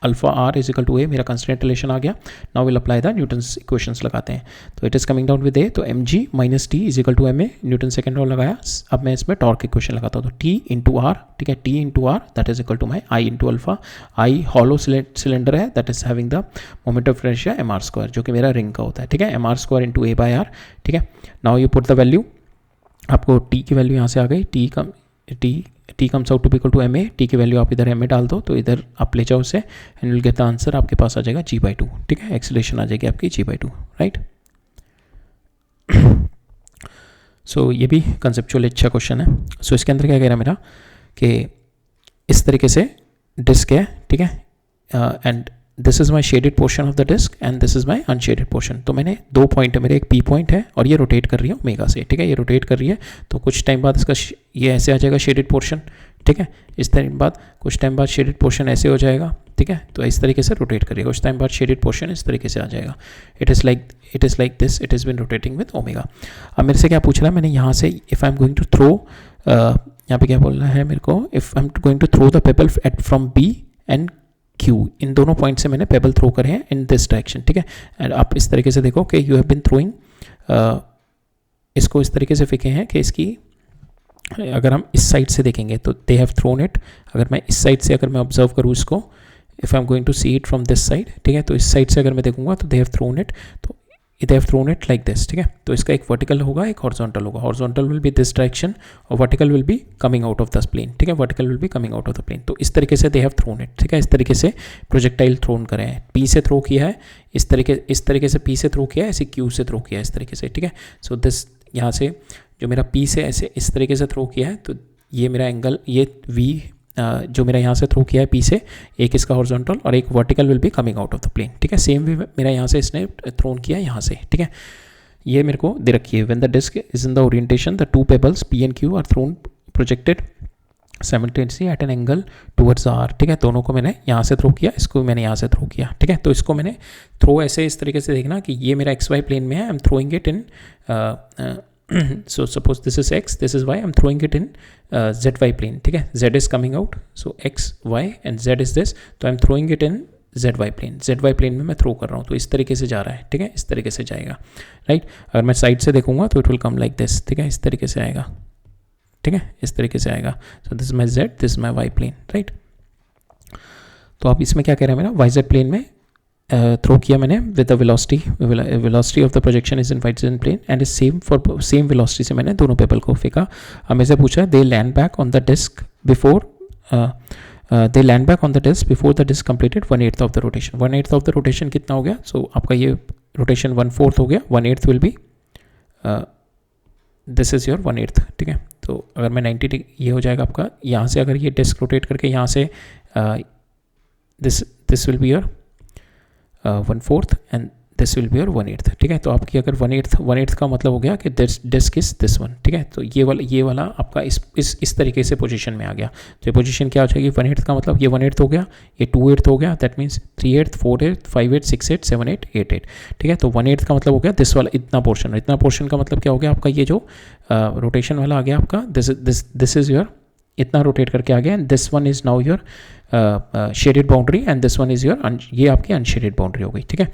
alpha r is equal to a, मेरा constant relation आ गया. Now will apply the Newton's equations लगाते हैं. तो it is coming down with a, तो m g minus T is equal to m a, Newton second law लगाया. अब मैं इसमें टॉर्क इक्वेशन लगाता हूँ. तो टी इंटू आर, ठीक है, t into are that is equal to my I into alpha. I hollow cylinder है, that is having the moment of inertia m are square, जो कि मेरा रिंग का होता है, ठीक है, m are square into a by r. ठीक है, now you put the value, आपको टी की वैल्यू यहाँ से आ गई. T comes out to be equal to m a. T की वैल्यू आप इधर एम ए डाल दो, तो इधर आप ले जाओ उसे and will get the answer. आपके पास आ जाएगा g/2. ठीक है, एक्सीलरेशन आ जाएगी आपकी g/2, राइट. सो ये भी कंसेप्चुअल अच्छा क्वेश्चन है. सो इसके अंदर क्या कह रहा है मेरा कि इस तरीके से डिस्क है, ठीक है, and this is my shaded portion of the disc and this is my unshaded portion. तो मैंने दो पॉइंट है मेरे, एक पी पॉइंट है और ये रोटेट कर रही है ओमेगा से, ठीक है, ये रोटेट कर रही है. तो कुछ टाइम बाद इसका ये ऐसे आ जाएगा शेडेड पोर्शन, ठीक है, इस टाइम बाद कुछ टाइम बाद शेडेड पोर्शन ऐसे हो जाएगा, ठीक है. तो इस तरीके से रोटेट करिए, कुछ टाइम बाद शेडेड पोर्शन इस तरीके से आ जाएगा. It is like this, it is been rotating with omega. अब मेरे से क्या पूछ रहा है, मैंने यहाँ से if I am going to throw, यहाँ पे क्या बोलना है मेरे को, if I am going to throw the pebble at from B and Q, इन दोनों पॉइंट से मैंने पेबल थ्रो करे हैं इन दिस डायरेक्शन, ठीक है. एंड आप इस तरीके से देखो कि यू हैव बिन थ्रोइंग, इसको इस तरीके से फेंके हैं कि इसकी, अगर हम इस साइड से देखेंगे तो दे हैव थ्रोन इट. अगर मैं इस साइड से अगर मैं ऑब्जर्व करूँ इसको, if I am going to see it from this side, ठीक है, तो इस साइड से अगर मैं देखूंगा तो दे हैव थ्रोन इट, तो they have thrown it like this, ठीक है. तो इसका एक वर्टिकल होगा, एक हॉरिजॉन्टल होगा. Horizontal will be this direction और vertical will be coming out of the plane, ठीक है, vertical will be coming out of the plane. तो इस तरीके से दे हैव थ्रोन इट, ठीक है, इस तरीके से प्रोजेक्टाइल थ्रोन करे हैं. पी से थ्रो किया है, इस तरीके से पी से थ्रो किया है, ऐसे क्यू से थ्रो किया है इस तरीके से, ठीक है. सो दिस यहाँ से जो मेरा पी से ऐसे इस तरीके से थ्रो किया है, तो ये मेरा एंगल, ये वी जो मेरा यहाँ से थ्रो किया है पी से, एक इसका हॉरिजॉन्टल और एक vertical will be coming out of the plane, ठीक है. सेम वे मेरा यहाँ से इसने थ्रोन किया है यहाँ से, ठीक है. ये मेरे को दे रखी है. When the disc is in the orientation the two pebbles P and Q are thrown projected simultaneously at an angle towards R, ठीक है. दोनों को मैंने यहाँ से थ्रो किया, इसको मैंने यहाँ से थ्रो किया, ठीक है. तो इसको मैंने थ्रो ऐसे इस तरीके से देखना कि ये मेरा एक्स वाई प्लेन में है, I am throwing it in, so suppose this is x, this is y, I'm throwing it in zy plane, ठीक है. z is coming out, so x, y and z is this, तो I'm throwing it in zy plane में मैं throw कर रहा हूँ. तो इस तरीके से जा रहा है, ठीक है, इस तरीके से जाएगा, राइट. अगर मैं साइड से देखूंगा तो it will come like this, ठीक है, इस तरीके से आएगा, ठीक है, इस तरीके से आएगा. So this is my z, this is my y plane, right. तो आप इसमें क्या कह रहे हैं मेरा, yz प्लेन में थ्रो किया मैंने with the velocity of the projection is in yz plane and is same velocity से मैंने दोनों पेबल को फेंका. हमें से पूछा they land back on the disc before the disc completed 1/8 of the rotation. 1/8 of the rotation कितना हो गया, सो आपका ये रोटेशन 1/4 हो गया, 1/8 will be this is your 1/8, ठीक है. तो अगर मैं 90 ये हो जाएगा आपका, यहाँ से अगर ये डिस्क रोटेट करके यहाँ से this will be your 1/4 and this will be your 1/8, ठीक है. तो आपकी अगर 1/8 का मतलब हो गया कि this disc is this one, ठीक है. तो ये वाला आपका इस तरीके से पोजीशन में आ गया. तो ये पोजीशन क्या हो जाएगी, 1/8 का मतलब ये 1/8 हो गया, ये 2/8 हो गया, दैट मीन्स 3/8, 4/8, 5/8, 6/8, 7/8, 8/8, ठीक है. तो 1/8 का मतलब हो गया दिस वाला इतना पोर्शन का मतलब क्या हो गया आपका, ये जो रोटेशन वाला आ गया आपका, दिस इज योर, इतना रोटेट करके आ गया, and this one is now your shaded boundary and this one is your, ये आपकी अनशेडेड बाउंड्री हो गई, ठीक है.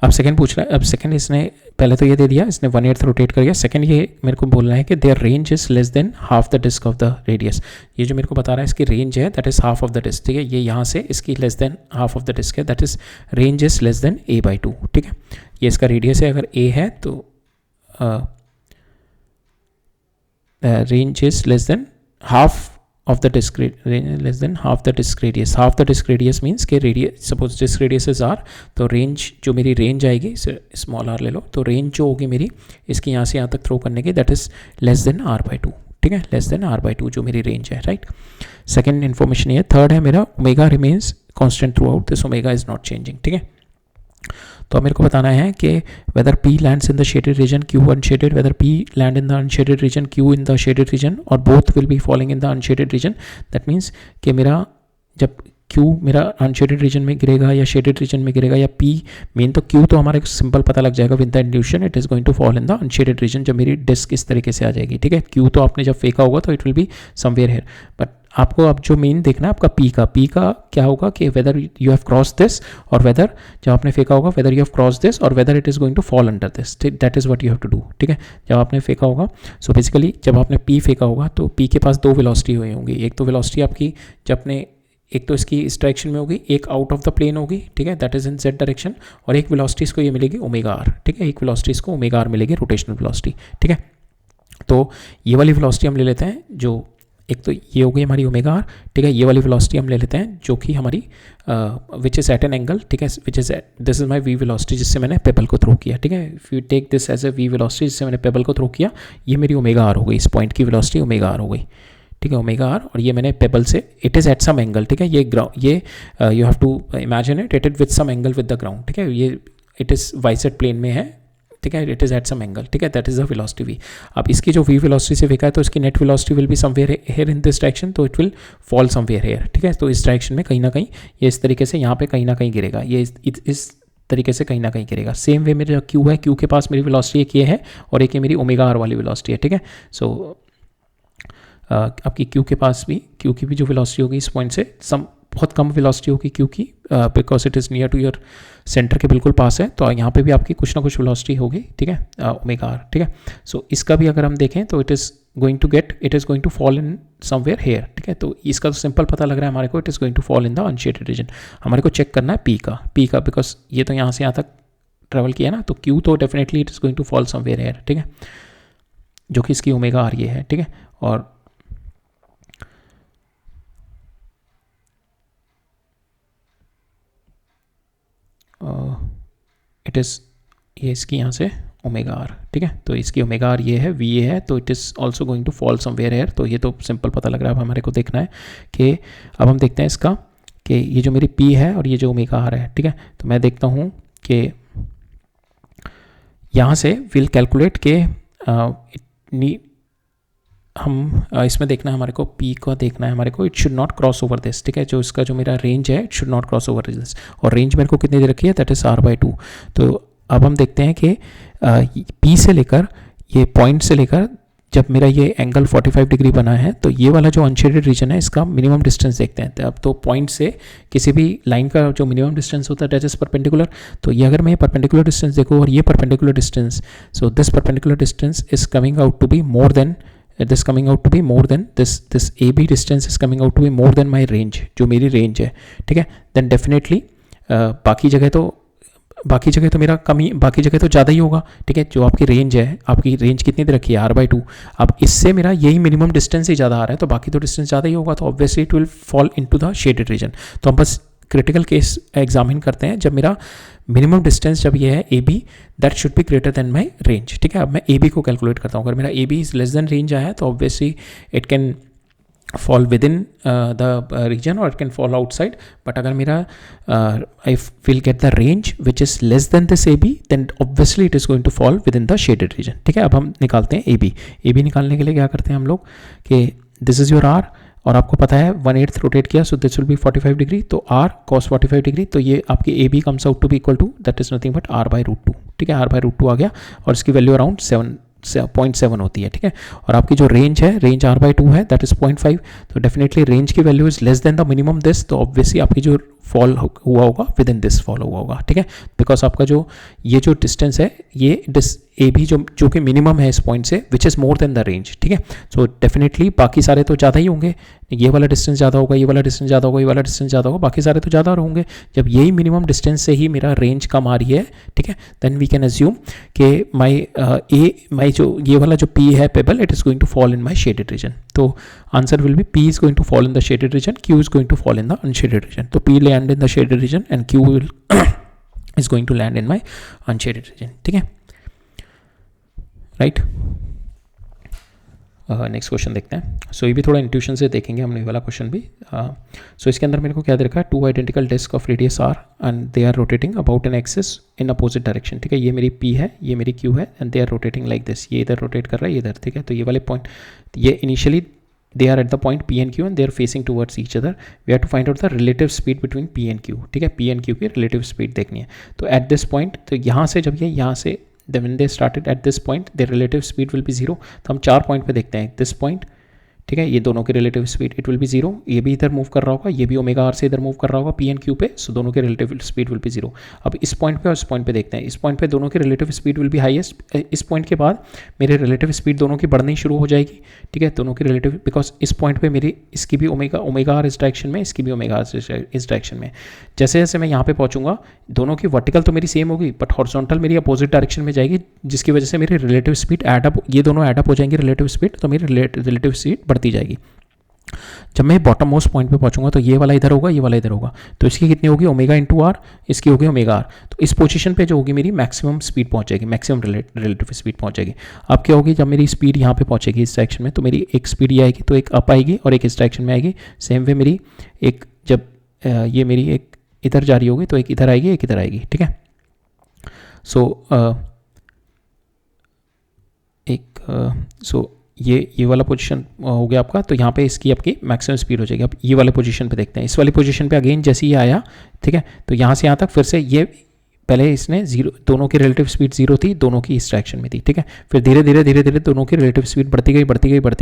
अब सेकंड पूछ रहा है, अब सेकंड इसने पहले तो ये दे दिया, इसने 1/8 रोटेट कर गया. सेकंड ये मेरे को बोलना है कि their range is less than half the disc of the radius. ये जो मेरे को बता रहा है इसकी रेंज है, that is half of the disc, ठीक है. ये यहाँ से इसकी less than half of the disc है, that is range is less than a/2, ठीक है. ये इसका रेडियस है, अगर a है तो range is less than half of the disk, less than half the disk radius. Half the disk radius means के radius, suppose disk radius is r, तो range जो मेरी range आएगी, small r ले लो, तो range जो होगी मेरी इसकी यहाँ से यहाँ तक थ्रो करने की, that is less than r/2, ठीक है, less than r/2 जो मेरी range है, राइट. सेकेंड इन्फॉर्मेशन ये. थर्ड है मेरा omega remains constant through out, this omega is not changing, ठीक है. तो अब मेरे को बताना है कि weather P lands in the shaded region, Q unshaded, whether P land in the unshaded region, Q in the shaded region, or both will be falling in the unshaded region. That means कि मेरा जब Q मेरा unshielded reason में गिरेगा या shaded region में गिरेगा, या P मेन तो Q तो हमारा सिंपल पता लग जाएगा with the induction, it is going to fall in the unshaded region जब मेरी डिस्क इस तरीके से आ जाएगी, ठीक है. Q तो आपने जब फेंका होगा तो it will be somewhere hair, but आपको अब जो मेन देखना है आपका पी का क्या होगा कि whether you have cross this, और वेदर जब आपने फेंका होगा whether you have cross this, और whether it is going to fall under this, that is what you have to do, ठीक है। जब आपने फेंका होगा, सो बेसिकली जब आपने पी फेंका होगा तो पी के पास दो वेलोसिटी हुई होंगी। एक तो वेलोसिटी आपकी जब आपने, एक तो इसकी इस डायरेक्शन में होगी, एक आउट ऑफ द प्लेन होगी, ठीक है, that is in Z direction, और एक वेलोसिटी इसको ये मिलेगी ओमेगा आर, ठीक है, एक वेलोसिटी इसको ओमेगा आर मिलेगी, रोटेशनल वेलोसिटी, ठीक है। तो ये वाली वेलोसिटी हम ले लेते हैं, जो एक तो ये हो गई हमारी ओमेगा आर, ठीक है। ये वाली वेलोसिटी हम ले लेते हैं जो कि हमारी which is at an angle, ठीक है, which is this is my V velocity जिससे मैंने पेबल को थ्रो किया, ठीक है। If you take this as a V velocity जिससे मैंने पेबल को थ्रो किया, ये मेरी ओमेगा आर हो गई, इस पॉइंट की वेलोसिटी ओमेगा आर हो गई, ठीक है, ओमेगा आर। और ये मैंने पेबल से, it is at some angle, ठीक है, ये ग्राउंड, ये you have to imagine it is with some angle with the ground, ठीक है, ये इट इज़ वाइसेट प्लेन में है, ठीक है, it is at some angle, ठीक है, that is the velocity V. अब इसकी जो वी वेलोसिटी से फेंका है तो इसकी net velocity will be somewhere here in this direction, तो it will fall somewhere here, ठीक है। तो इस डायरेक्शन में कहीं ना कहीं ये इस तरीके से यहाँ पे कहीं ना कहीं गिरेगा, ये इस तरीके से कहीं ना कहीं गिरेगा। सेम वे मेरा क्यू है, क्यू के पास मेरी वेलोसिटी एक ये है और एक ये मेरी ओमेगा आर वाली वेलोसिटी है, ठीक है। सो आपकी क्यू के पास भी, क्यू की भी जो वेलोसिटी होगी इस पॉइंट से बहुत कम वेलोसिटी होगी क्यू की, because it is near to your centre के बिल्कुल पास है, तो यहाँ पे भी आपकी कुछ ना कुछ वेलोसिटी होगी, ठीक है, ओमेगा आर, ठीक है। सो इसका भी अगर हम देखें तो it is going to fall in somewhere here, ठीक है। तो इसका तो सिंपल पता लग रहा है हमारे को, it is going to fall in the unshaded region. हमारे को चेक करना है पी का, बिकॉज ये तो यहाँ से यहाँ तक ट्रेवल किया ना, तो क्यू तो definitely it is going to fall somewhere here, ठीक है, जो कि इसकी ओमेगा आर ये है, ठीक है। और इट इज़, ये इसकी यहाँ से ओमेगा आर, ठीक है, तो इसकी ओमेगा आर ये है, वी ये है, तो it is also going to fall somewhere here. तो ये तो सिंपल पता लग रहा है। अब हमारे को देखना है कि अब हम देखते हैं इसका कि ये जो मेरी पी है और ये जो ओमेगा आर है, ठीक है। तो मैं देखता हूँ कि यहाँ से विल कैलकुलेट के हम इसमें देखना है हमारे को, पी को देखना है हमारे को, it should not cross over this, ठीक है, जो इसका जो मेरा रेंज है it should not cross over this, और रेंज मेरे को कितनी दे रखी है, दैट इज r/2। तो अब हम देखते हैं कि पी से लेकर, ये पॉइंट से लेकर जब मेरा ये एंगल 45 डिग्री बना है, तो ये वाला जो अनशेडेड रीजन है इसका मिनिमम डिस्टेंस देखते हैं। अब तो पॉइंट से किसी भी लाइन का जो मिनिमम डिस्टेंस होता है दैट इज परपेंडिकुलर, तो ये अगर मैं परपेंडिकुलर डिस्टेंस देखूँ और ये perpendicular distance, so this perpendicular distance is coming out to be more than this coming out to be more than this AB distance is coming out to be more than my range, जो मेरी range है, ठीक है। Then definitely बाकी जगह तो मेरा कमी, बाकी जगह तो ज़्यादा ही होगा, ठीक है। जो आपकी रेंज है, आपकी रेंज कितनी दे रखी है r/2, अब इससे मेरा यही मिनिमम डिस्टेंस ही ज़्यादा आ रहा है, तो बाकी तो डिस्टेंस ज़्यादा ही होगा, तो obviously it will fall into the shaded region. तो हम बस क्रिटिकल केस एग्जामिन करते हैं जब मेरा मिनिमम डिस्टेंस जब ये है A B, that should be greater than my range, ठीक है। अब मैं ए बी को कैलकुलेट करता हूँ, अगर मेरा A B is less than range आया है तो obviously it can fall within the region और it can fall outside, but अगर मेरा I will get the range which is less than this A B, then obviously it is going to fall within the shaded region, ठीक है। अब हम निकालते हैं A B निकालने के लिए क्या करते हैं हम लोग कि दिस इज योर आर, और आपको पता है 1/8 रोटेट किया, so this will be 45 degree, तो आर cos 45 डिग्री, तो ये आपकी A B comes out to be equal to that is nothing but r/2, ठीक है, r/2 आ गया, और इसकी वैल्यू अराउंड 0.7 होती है, ठीक है। और आपकी जो रेंज है, रेंज r/2 है, दैट इज 0.5, तो डेफिनेटली रेंज की value is less then the minimum this, तो ऑब्वियसली आपकी जो फॉल हुआ होगा विद इन दिस फॉल हुआ होगा, ठीक है, बिकॉज आपका जो ये जो डिस्टेंस है, ये ए भी जो कि मिनिमम है इस पॉइंट से, which is more than the range, ठीक है। सो डेफिनेटली बाकी सारे तो ज़्यादा ही होंगे, ये वाला डिस्टेंस ज़्यादा होगा, ये वाला डिस्टेंस ज़्यादा होगा, ये वाला डिस्टेंस ज़्यादा होगा, बाकी सारे तो ज़्यादा होंगे। जब यही मिनिमम डिस्टेंस से ही मेरा रेंज कम आ रही है, ठीक है, देन वी कैन एज्यूम कि माई जो ये वाला जो पी है pebble, it is going to fall in my shaded region. तो answer will be P is going to fall in the shaded region, Q is going to fall in the unshaded region. तो P land in the shaded region and Q will is going to land in my unshaded region, ठीक है, right. Next question देखते हैं। सो ये भी थोड़ा intuition से देखेंगे हम, ये वाला क्वेश्चन भी। सो इसके अंदर मेरे को क्या दे रखा है, 2 identical disc of radius R and they are rotating about an axis in opposite direction, ठीक है। ये मेरी पी है, ये मेरी क्यू है, and they are rotating like this, ये इधर रोटेट कर रहा है, ये इधर, ठीक है। तो ये वाले पॉइंट, ये initially they are at the point P and Q and they are facing towards each other. We have to find out the relative speed between P and Q, ठीक है। P and Q की relative speed देखनी है। तो at this point, तो यहाँ से जब ये यहाँ से when they started at this point, their relative speed will be 0. तो हम 4 पॉइंट पे देखते हैं, this point, ठीक है, ये दोनों की relative speed it will B zero, ये भी इधर मूव कर रहा होगा, ये भी ओमेगा आर से इधर मूव कर रहा होगा पी एंड क्यू पे, सो दोनों की relative speed will B zero. अब इस पॉइंट पे और इस पॉइंट पे देखते हैं, इस पॉइंट पे दोनों की relative speed will B highest, इस पॉइंट के बाद मेरे रिलेटिव स्पीड दोनों की बढ़नी शुरू हो जाएगी, ठीक है, दोनों की रिलेटिव, बिकॉज इस पॉइंट पे मेरी इसकी भी ओमेगा आर इस डायरेक्शन में, इसकी भी ओमेगा आर इस डायरेक्शन में। जैसे जैसे मैं यहाँ पे पहुँचूंगा दोनों की वर्टिकल तो मेरी सेम होगी बट हॉरिजॉन्टल मेरी अपोजिट डायरेक्शन में जाएगी, जिसकी वजह से मेरी रिलेटिव स्पीड एडअप, ये दोनों एडअप हो जाएंगे रिलेटिव स्पीड, तो मेरी रिलेटिव स्पीड बढ़ती जाएगी। जब मैं बॉटम मोस्ट पॉइंट पे पहुंचूंगा तो ये वाला इधर होगा, ये वाला इधर होगा, तो इसकी कितनी होगी ओमेगा इंटू आर, इसकी होगी ओमेगा आर। तो इस पोजीशन पे जो होगी मेरी मैक्सिमम स्पीड पहुंच जाएगी, मैक्सिमम रिलेटिव स्पीड पहुंच जाएगी। अब क्या होगी, जब मेरी स्पीड यहाँ पे पहुंचेगी इस डायरेक्शन में, तो मेरी एक स्पीड ये आएगी, तो एक अप आएगी और एक इस डायरेक्शन में आएगी। सेम वे मेरी एक, जब ये मेरी एक इधर जा रही होगी तो एक इधर आएगी, एक इधर आएगी, ठीक है। सो ये वाला पोजीशन हो गया आपका, तो यहाँ पे इसकी आपकी मैक्सिमम स्पीड हो जाएगी। अब ये वाले पोजीशन पे देखते हैं, इस वाली पोजीशन पे अगेन जैसे ही आया, ठीक है, तो यहाँ से यहाँ तक फिर से ये पहले इसने जीरो, दोनों की रिलेटिव स्पीड जीरो थी, दोनों की इस डायरेक्शन में थी, ठीक है, फिर धीरे धीरे दोनों की रिलेटिव स्पीड बढ़ती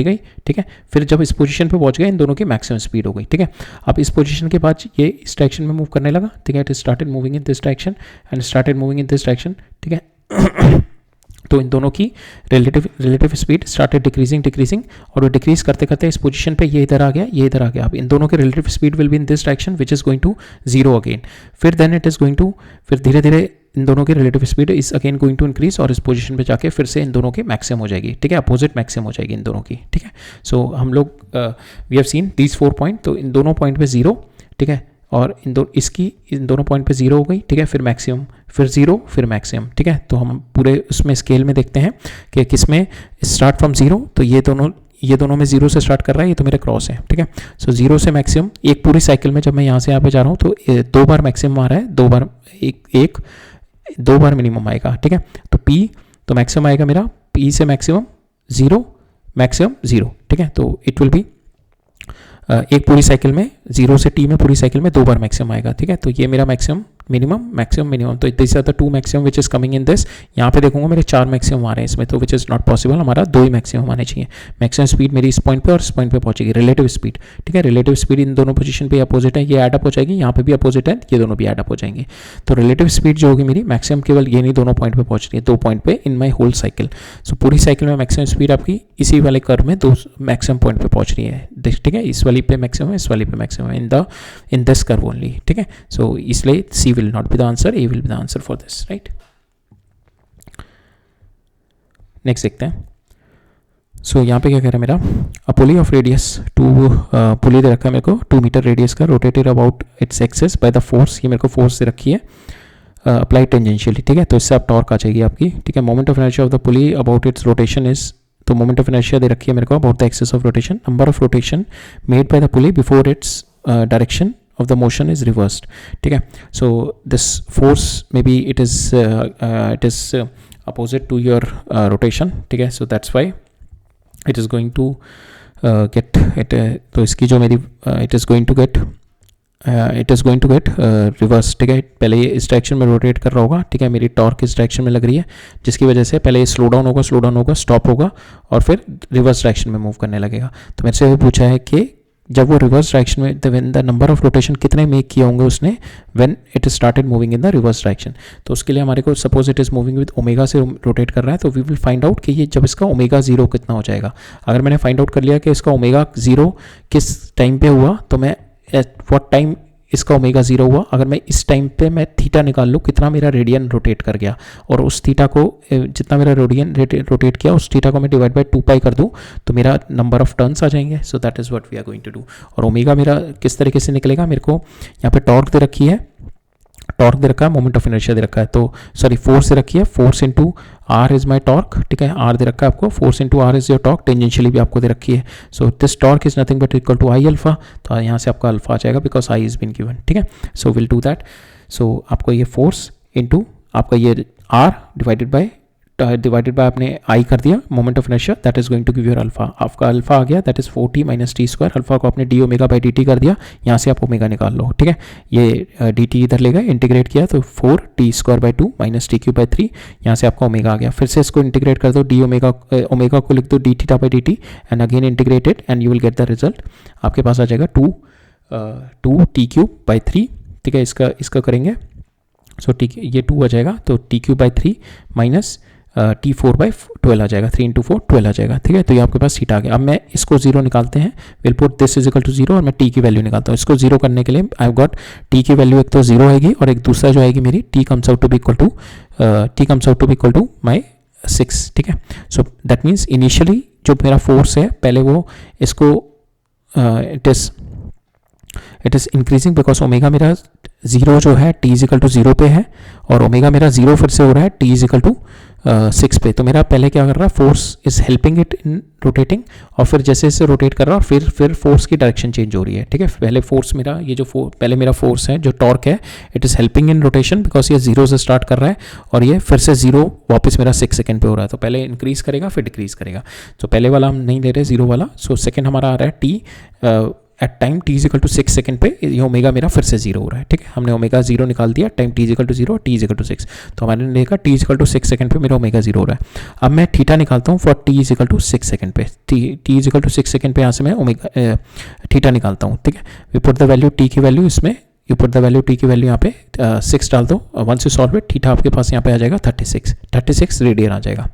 गई, ठीक है, फिर जब इस पोजीशन पे पहुंच गए इन दोनों की मैक्सिमम स्पीड हो गई, ठीक है। अब इस पोजीशन के बाद ये इस डायरेक्शन में मूव करने लगा, ठीक है, it started moving in this direction and started moving in this direction, ठीक है। तो इन दोनों की रिलेटिव स्पीड स्टार्टेड डिक्रीजिंग और वो डिक्रीज करते करते इस पोजीशन पे ये इधर आ गया, ये इधर आ गया। अब इन दोनों की relative speed will be in this direction which is going to zero again, फिर then it is going to, फिर धीरे धीरे इन दोनों की relative speed is again going to increase और इस पोजीशन पे जाके फिर से इन दोनों की मैक्सिमम हो जाएगी, ठीक है, अपोजिट मैक्सिमम हो जाएगी इन दोनों की, ठीक है। सो हम लोग we have seen these 4 point, तो इन दोनों पॉइंट पे जीरो, ठीक है, और इन दोनों पॉइंट पे जीरो हो गई, ठीक है, फिर मैक्सिमम, फिर जीरो, फिर मैक्सिमम, ठीक है। तो हम पूरे उसमें स्केल में देखते हैं कि किस में स्टार्ट फ्रॉम जीरो, तो ये दोनों में जीरो से स्टार्ट कर रहा है, ये तो मेरे क्रॉस है, ठीक है। सो जीरो से मैक्सिमम एक पूरी साइकिल में जब मैं यहाँ से यहाँ पे जा रहा हूँ तो 2 बार मैक्सिमम आ रहा है, 2 बार दो बार मिनिमम आएगा, ठीक है। तो पी, तो मैक्सिमम आएगा मेरा पी से मैक्सिमम जीरो, ठीक है। तो इट विल बी एक पूरी साइकिल में जीरो से टी में पूरी साइकिल में 2 बार मैक्सिमम आएगा, ठीक है। तो ये मेरा मैक्सिमम मिनिमम, तो this are the 2 maximum which is coming in this. यहाँ पे देखूंगा मेरे 4 मैक्सिमम आ रहे हैं इसमें, तो विच इज नॉट पॉसिबल, हमारा 2 ही मैक्सिमम आने चाहिए। मैक्सिमम स्पीड मेरी इस पॉइंट पे और इस पॉइंट पे पहुंचेगी, रिलेटिव स्पीड, ठीक है। रिलेटिव स्पीड इन दोनों पोजीशन पे अपोजिट है, ये एडअप हो जाएगी, यहाँ पे भी अपोजिट है, ये दोनों भी एडअप हो जाएंगे। तो रिलेटिव स्पीड जो होगी मेरी मैक्सिमम केवल ये नहीं दोनों पॉइंट पे पहुंच रही है, 2 पॉइंट पे इन माई होल साइकिल। सो पूरी साइकिल में मैक्सिमम स्पीड आपकी इसी वाले कर्व में 2 मैक्सिमम पॉइंट पे पहुंच रही है, ठीक है। इस वाली पे मैक्सिमम है, इस वाली पे मैक्सिमम है, इन दिस कर्व ओनली, ठीक है। सो इसलिए C will not be the answer, A will be the answer for this, right. Next देखते हैं। सो यहाँ पे क्या कह रहा है मेरा, अ पुली ऑफ रेडियस 2, पुली दे रखा है मेरे को 2 मीटर रेडियस का, rotated about its axis by the force, ये मेरे को फोर्स दे रखी है, अप्लाई टेंजेंशियली, ठीक है। तो इससे आप टॉर्क आ जाएगी आपकी, ठीक है। Moment of inertia of the pulley about it's rotation is, तो मोमेंट ऑफ इनर्शिया दे रखी है मेरे को about the axis of rotation, number of rotation made by the pulley before its direction of the motion is reversed, ठीक है। So this force maybe it is opposite to your rotation, ठीक है। So that's why it is going to get it, तो इसकी जो मेरी it is going to get reverse, ठीक है। पहले ये इस डायरेक्शन में रोटेट कर रहा होगा, ठीक है, मेरी टॉर्क इस डायरेक्शन में लग रही है, जिसकी वजह से पहले ये स्लो डाउन होगा, स्टॉप होगा और फिर रिवर्स डायरेक्शन में मूव करने लगेगा। तो मेरे से ये पूछा है कि जब वो रिवर्स डायरेक्शन में, when the number of rotation कितने मेक किए होंगे उसने when it started moving in the reverse direction. तो उसके लिए हमारे को suppose it is moving with omega से रोटेट कर रहा है, तो वी विल फाइंड आउट कि ये जब इसका ओमेगा 0 कितना हो जाएगा। अगर मैंने फाइंड आउट कर लिया कि इसका ओमेगा 0 किस टाइम पे हुआ, तो मैं एट व्हाट टाइम इसका ओमेगा 0 हुआ, अगर मैं इस टाइम पे मैं थीटा निकाल लूँ कितना मेरा रेडियन रोटेट कर गया, और उस थीटा को जितना मेरा रेडियन रोटेट किया उस थीटा को मैं डिवाइड बाय 2 पाई कर दूँ तो मेरा नंबर ऑफ टर्न्स आ जाएंगे। So that is what we are going to do. और ओमेगा मेरा किस तरीके से निकलेगा, मेरे को यहाँ पे टॉर्क दे रखी है, टॉर्क दे रखा है, मोमेंट ऑफ इनर्शिया दे रखा है, तो सॉरी फोर्स दे रखी है, force into R is my torque, ठीक है। आर दे रखा है आपको, force into R is your torque, tangentially भी आपको दे रखी है। So this torque is nothing but equal to I alpha, तो यहाँ से आपका अल्फा आ जाएगा because I is been given, ठीक है। So will do that. So आपको ये फोर्स इंटू आपका ये R divided by divided by आपने आई कर दिया moment of inertia, that is going to give your alpha. आपका अल्फा आ गया that is 4t minus T square. Alpha को आपने D omega by D T कर दिया, यहाँ से आप ओमेगा निकाल लो, ठीक है। ये डी टी इधर ले गए, इंटीग्रेट किया तो 4t square by 2 minus T Q by 3, यहाँ से आपका ओमेगा आ गया। फिर से इसको इंटीग्रेट कर दो, डी ओमेगा ओमेगा को लिख दो D theta by D T and again integrated and you will get the result. आपके पास आ जाएगा 2 टी क्यूब बाई 3, ठीक है। इसका करेंगे सो टी ये 2 आ जाएगा, तो T cube by 3 minus T 4 by 12 आ जाएगा, 3 इंटू 4 12 आ जाएगा, ठीक है। तो ये आपके पास सीट आ गया। अब मैं इसको जीरो निकालते हैं, will put this is equal to zero और मैं टी की वैल्यू निकालता हूँ। इसको जीरो करने के लिए आई हैव गॉट टी की वैल्यू एक तो जीरो आएगी और एक दूसरा जो आएगी मेरी T comes out to be equal to my 6, ठीक है। सो दैट मीन्स इनिशियली जो मेरा फोर्स है पहले वो इसको it is increasing because omega मेरा जीरो जो है टी इजिकल टू जीरो पे है और ओमेगा मेरा जीरो फिर से हो रहा है टी इजिकल टू 6 पे। तो मेरा पहले क्या कर रहा है, force is helping it in rotating और फिर जैसे जैसे रोटेट कर रहा है फिर फोर्स की डायरेक्शन चेंज हो रही है, ठीक है। पहले फोर्स मेरा ये जो पहले मेरा फोर्स है जो टॉर्क है it is helping in rotation because ये जीरो से स्टार्ट कर रहा है और ये फिर से जीरो वापस मेरा 6 सेकंड पे हो रहा है। तो पहले इंक्रीज करेगा फिर डिक्रीज करेगा। तो पहले वाला हम नहीं ले रहे जीरो वाला, सो सेकेंड हमारा आ रहा है T at time T is equal to 6 second पे ये ओमेगा मेरा फिर से जीरो हो रहा है, ठीक है। हमने ओमेगा जीरो निकाल दिया, time T is equal to zero T is equal to 6, तो हमारे ने देखा टी इजिकल टू 6 सेकंड पे मेरा ओमेगा जीरो हो रहा है। अब मैं थीटा निकालता हूँ for T is equal to 6 second पे, टी इजिकल टू 6 सेकंड पे यहाँ से मैं ओमेगा थीटा निकालता हूँ, ठीक है। We put the value T की वैल्यू इसमें, you put the value T की वैल्यू यहाँ पे 6 डाल दो, once you solve it theta आपके पास यहाँ पे आ जाएगा 36 रेडियन आ जाएगा,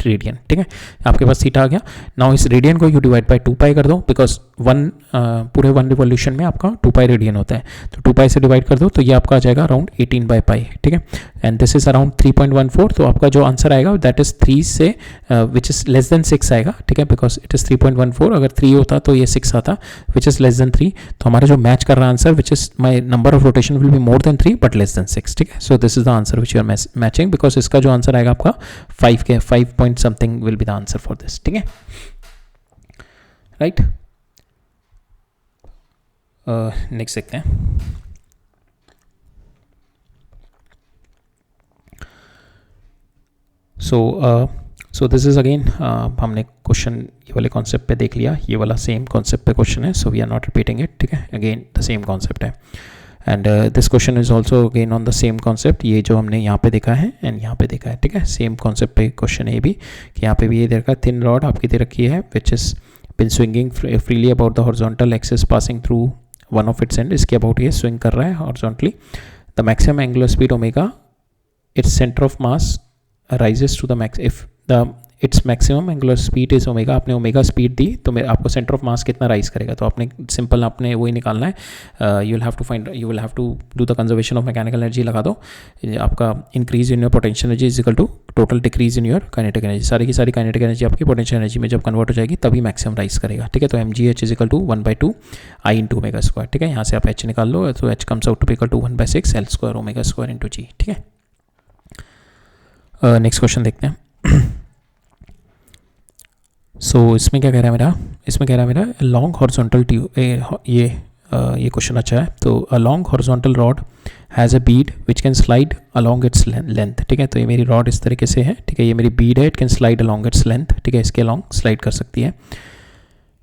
रेडियन, ठीक है। आपके पास थीटा आ गया। नाउ इस रेडियन को यू डिवाइड बाय 2 पाई कर दो बिकॉज पूरे 1 रिवॉल्यूशन में आपका 2 पाई रेडियन होता है, तो 2 पाई से डिवाइड कर दो तो ये आपका आ जाएगा अराउंड 18 बाई पाई, ठीक है। एंड दिस इज अराउंड 3.14, तो आपका जो आंसर आएगा दैट इज 3 से विच इज लेस देन 6 आएगा, ठीक है, बिकॉज इट इज 3.14। अगर 3 होता तो ये 6 आता, विच इज लेस देन 3। तो हमारा जो मैच कर रहा है answer which is my number of rotation will be more than 3 but less than 6, ठीक है। So this is the answer which you are matching because इसका जो आंसर आएगा आपका 5 point something will be the answer for this, ठीक है, right. Next देखते हैं। सो दिस इज अगेन हमने क्वेश्चन ये वाले कॉन्सेप्ट पे देख लिया, ये वाला सेम कॉन्सेप्ट पे क्वेश्चन है, so we are not repeating it, ठीक है। अगेन द सेम कॉन्सेप्ट है and this question is also again on the same concept, ये जो हमने यहाँ पे देखा है एंड यहाँ पे देखा है, ठीक है। सेम कॉन्सेप्ट पे क्वेश्चन है भी कि यहाँ पे भी ये देखा थिन रॉड आपकी दे रखी है which is been swinging freely about the horizontal axis passing through one of its end, इसके अबाउट ये स्विंग कर रहा है horizontally. The maximum angular speed omega its centre of mass rises to the max if the its maximum angular speed is omega. आपने omega speed दी तो आपको centre of मास कितना राइज करेगा, तो आपने सिंपल आपने वही निकालना है। You will have to do the conservation of mechanical energy लगा दो, आपका increase in your potential energy is equal to total decrease in your kinetic energy. सारी की सारी काइनेटिक एनर्जी आपकी पोटेंशियल एनर्जी में जब कन्वर्ट हो जाएगी तभी मैक्सिमम राइज करेगा, ठीक है। तो mgh is equal to 1/2 I into omega square, ठीक है। यहाँ से आप h निकाल लो, तो h comes out to be equal to 1/6 L square omega square into G, ठीक है। नेक्स्ट क्वेश्चन देखते हैं। सो इसमें क्या कह रहा है मेरा, इसमें कह रहा है मेरा लॉन्ग हॉरिजॉन्टल ट्यूब, ये क्वेश्चन अच्छा है। तो a long horizontal rod has a Beed which can slide along its length, ठीक है। तो ये मेरी रॉड इस तरीके से है, ठीक है। ये मेरी बीड है, it can slide along its length, ठीक है, इसके अलॉन्ग स्लाइड कर सकती है।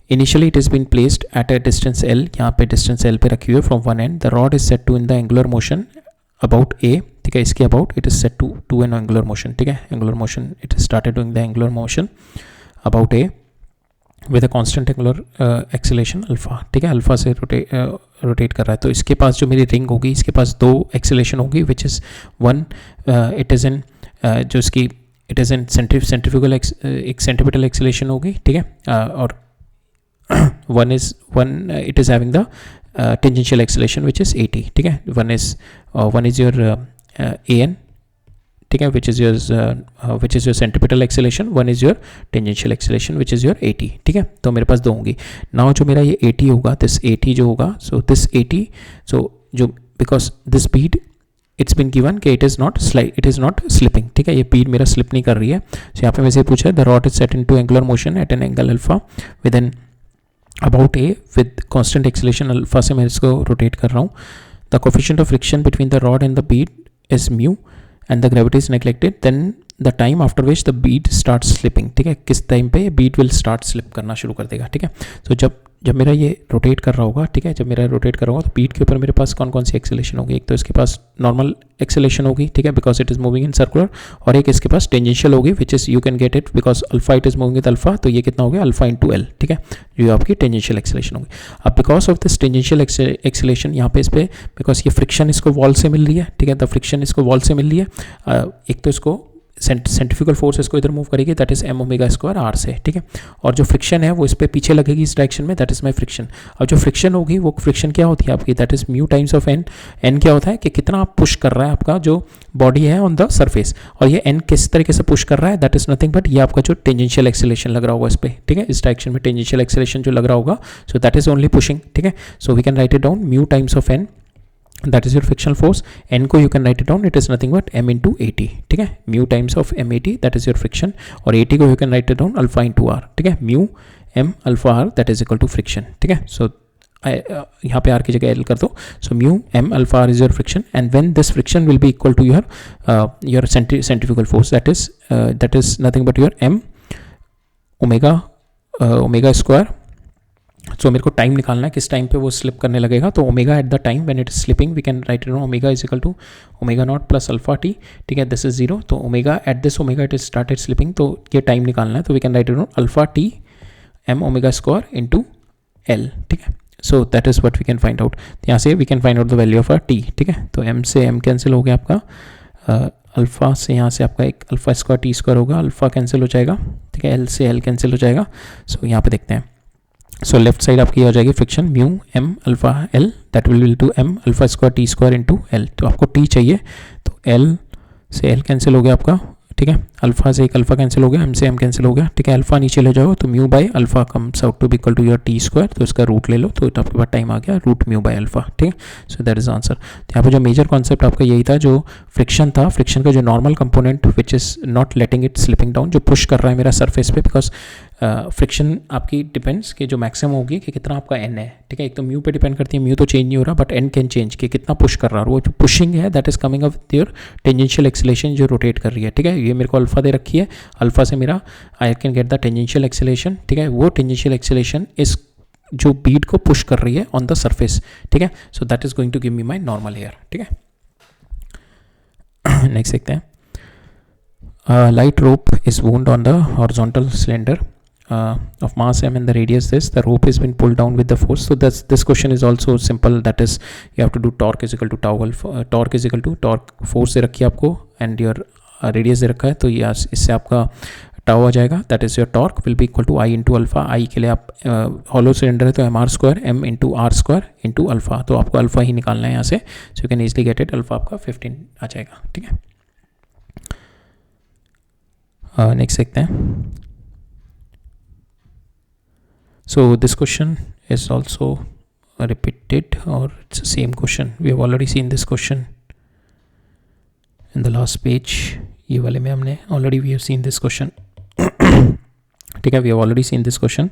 Initially it is been placed at a distance L, यहाँ पे डिस्टेंस एल पे रखी हुई है from one end. The rod is set to in the angular motion about A, ठीक है। इसके about it is set to an angular motion, ठीक है। Angular motion it is started doing the angular motion about A with a constant angular acceleration alpha, ठीक है। Alpha से rotate कर रहा है। तो इसके पास जो मेरी रिंग होगी इसके पास 2 एक्सेलेरेशन होगी which is one it is इन जो इसकी इट इज़ इन सेंट्रीफ्यूगल एक सेंट्रीपिटल एक्सेलेरेशन होगी, ठीक है। और one it is having the tangential acceleration which is 80, ठीक है। वन इज़ योर an, ठीक है, which is your centripetal acceleration, one is your tangential acceleration which is your 80, ठीक है। तो मेरे पास 2 होंगी। नाउ जो मेरा ये 80 होगा, दिस 80 जो होगा, सो दिस 80, सो जो because this speed it's been given कि इट इज़ नॉट स्लिपिंग, ठीक है। ये स्पीड मेरा स्लिप नहीं कर रही है। सो यहाँ पे वैसे पूछा है the rod is set in to angular motion at an angle alpha with an about A with constant acceleration alpha से मैं इसको रोटेट कर रहा हूँ। The coefficient of friction between the rod and the bead is mu and the gravity is neglected, then the time after which the bead start slipping, ठीक है, किस time पे बीट विल स्टार्ट स्लिप करना शुरू कर देगा, ठीक है। तो जब मेरा ये रोटेट कर रहा होगा, ठीक है, जब मेरा रोटेट कर रहा होगा तो बीट के ऊपर मेरे पास कौन कौन सी एक्सेलेरेशन होगी, एक तो इसके पास नॉर्मल एक्सेलेरेशन होगी, ठीक है, because it is moving in circular, और एक इसके पास टेंजेंशियल होगी which is you can get it because alpha it is moving with alpha, तो ये कितना हो गया अल्फा इंटू एल, ठीक है, जो आपकी टेंजेंशियल एक्सेलेरेशन होगी। अब because of this tangential acceleration यहाँ पे इस पर बिकॉज ये फ्रिक्शन इसको वॉल से मिल रही है, ठीक है, द फ्रिक्शन इसको वॉल से मिल रही है, एक तो इसको सेंट्रीफ्यूगल फोर्स इसको इधर मूव करेगी, that is M omega square R से, ठीक है, और जो फ्रिक्शन है वो इस पे पीछे लगेगी इस डायरेक्शन में, दैट इज माय फ्रिक्शन। अब जो फ्रिक्शन होगी वो फ्रिक्शन क्या होती है आपकी, that is mu times of N. N क्या होता है कि कितना आप पुश कर रहा है आपका जो बॉडी है ऑन द सरफेस, और ये एन किस तरीके से पुश कर रहा है, दैट इज नथिंग बट ये आपका जो टेंजेंशियल एक्सेलेरेशन लग रहा होगा इस पे, ठीक है, इस डायरेक्शन में टेंजेंशियल एक्सेलेरेशन जो लग रहा होगा, so that is only pushing, ठीक है। So we can write it down mu times of N, that is your frictional force। n को you can write it down, it is nothing but m into at, ठीक है, mu times of m at, that is your friction, और at को you can write it down alpha into r, ठीक है, mu m alpha r that is equal to friction, ठीक है। so यहाँ पे r की जगह l कर दो, so mu m alpha r is your friction, and when this friction will be equal to your centrifugal force, that is nothing but your m omega square। सो मेरे को टाइम निकालना है किस टाइम पे वो स्लिप करने लगेगा, तो omega at the time when it is slipping we can write it omega is equal to omega naught plus alpha T, ठीक है, दिस इज जीरो, तो omega at this omega it is started slipping, तो ये time निकालना है, तो we can write it alpha T M omega square into L, ठीक है। So that is what we can find out, यहाँ से we can find out the value of T, ठीक है। तो एम से एम कैंसिल हो गया आपका, अल्फ़ा से यहाँ से आपका एक अल्फ़ा स्क्वायर टी स्क्वायर होगा, अल्फ़ा कैंसिल हो जाएगा, ठीक है, एल से एल कैंसिल हो जाएगा। सो यहाँ पे देखते हैं, सो लेफ्ट साइड आपकी हो जाएगी friction mu M alpha L, that will to M alpha square T square into L, तो आपको टी चाहिए, तो एल से एल कैंसिल हो गया आपका, ठीक है, अल्फा से एक अल्फा कैंसिल हो गया, एम से एम कैंसिल हो गया, ठीक है, अल्फा नीचे ले जाओ तो mu by alpha comes out to be equal to your T square, तो इसका रूट ले लो तो आपके पास टाइम आ गया रूट म्यू बाई अल्फा, ठीक है। So that is answer. तो यहाँ पर जो मेजर कॉन्सेप्ट आपका यही था, जो फ्रिक्शन था, फ्रिक्शन का जो normal component which is not letting it slipping down, जो पुश कर रहा है मेरा सरफेस पे, बिकॉज फ्रिक्शन आपकी डिपेंड्स कि जो मैक्सिमम होगी कि कितना आपका एन है, ठीक है, एक तो म्यू पे डिपेंड करती है, म्यू तो चेंज नहीं हो रहा बट एन कैन चेंज कि कितना पुश कर रहा है, और वो जो पुशिंग है that is coming up your tangential acceleration जो रोटेट कर रही है, ठीक है, ये मेरे को अल्फा दे रखी है, अल्फा से मेरा I can get the tangential acceleration, ठीक है, वो टेंजेंशियल एक्सेलेरेशन इस जो बीट को पुश कर रही है ऑन द सरफेस, ठीक है, so that is going to give me my normal here, ठीक है। नेक्स्ट देखते हैं, light rope is wound on the horizontal cylinder of mass m and the radius this, the rope has been pulled down with the force, so that's this question is also simple, that is you have to do torque is equal to tau alpha, torque is equal to torque force दे रखी है आपको and your radius दे रखा है, तो ये इससे आपका tau आ जाएगा, that is your torque will be equal to I into alpha, I के लिए आप हॉलो सिलेंडर है तो M are square M into are square into alpha, तो आपको अल्फा ही निकालना है यहाँ से, so you can easily get it, alpha आपका 15 आ जाएगा, ठीक है। नेक्स्ट देखते हैं, so this question is also repeated और it's same question, we have already seen this question in the last page, ये वाले में हमने already we have seen this question, ठीक है, we have already seen this question,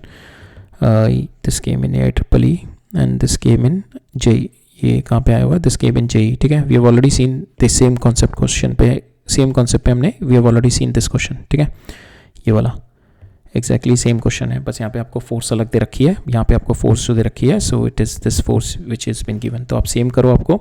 this came in AIEEE and this came in JEE, ये कहाँ पे आया हुआ है, दिस केम इन JEE, ठीक है, we have already seen this same concept question पे, सेम कॉन्सेप्ट पे हमने we have already seen this question, ठीक है, ये वाला एक्जैक्टली सेम क्वेश्चन है, बस यहाँ पे आपको फोर्स अलग दे रखी है, यहाँ पे आपको फोर्स जो दे रखी है, so it is this force which is been given, तो आप सेम करो, आपको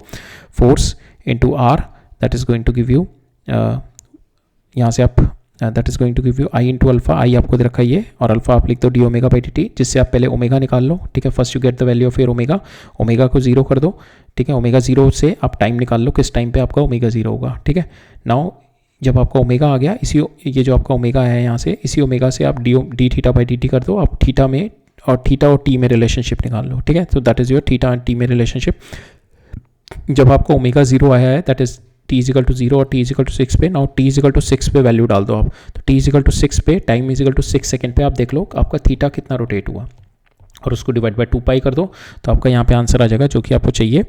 force into are that is going to give you, यहाँ से आप that is going to give you I into alpha, I आपको दे रखा है ये, और अल्फा आप लिख दो D omega by D T, जिससे आप पहले ओमेगा निकाल लो, ठीक है, first you get the value of your omega, omega को जीरो कर दो, ठीक है, ओमेगा जीरो से आप टाइम निकाल लो किस टाइम पे आपका ओमेगा जीरो होगा, ठीक है। नाउ जब आपका ओमेगा आ गया, इसी ये जो आपका ओमेगा है यहाँ से, इसी ओमेगा से आप D theta by D T कर दो, आप थीटा में और थीटा और टी में रिलेशनशिप निकाल लो, ठीक है, तो that is your theta and t में रिलेशनशिप। जब आपका ओमेगा जीरो आया है that is t is equal to zero और टी इजिकल टू 6 पे, नाउ टी इजिकल टू 6 पे वैल्यू डाल दो आप, तो टी इजिकल टू 6 पे टाइम इजिकल टू 6 सेकेंड पे आप देख लो आपका थीटा कितना रोटेट हुआ, और उसको डिवाइड बाय 2 पाई कर दो, तो आपका यहाँ पे आंसर आ जाएगा जो कि आपको चाहिए,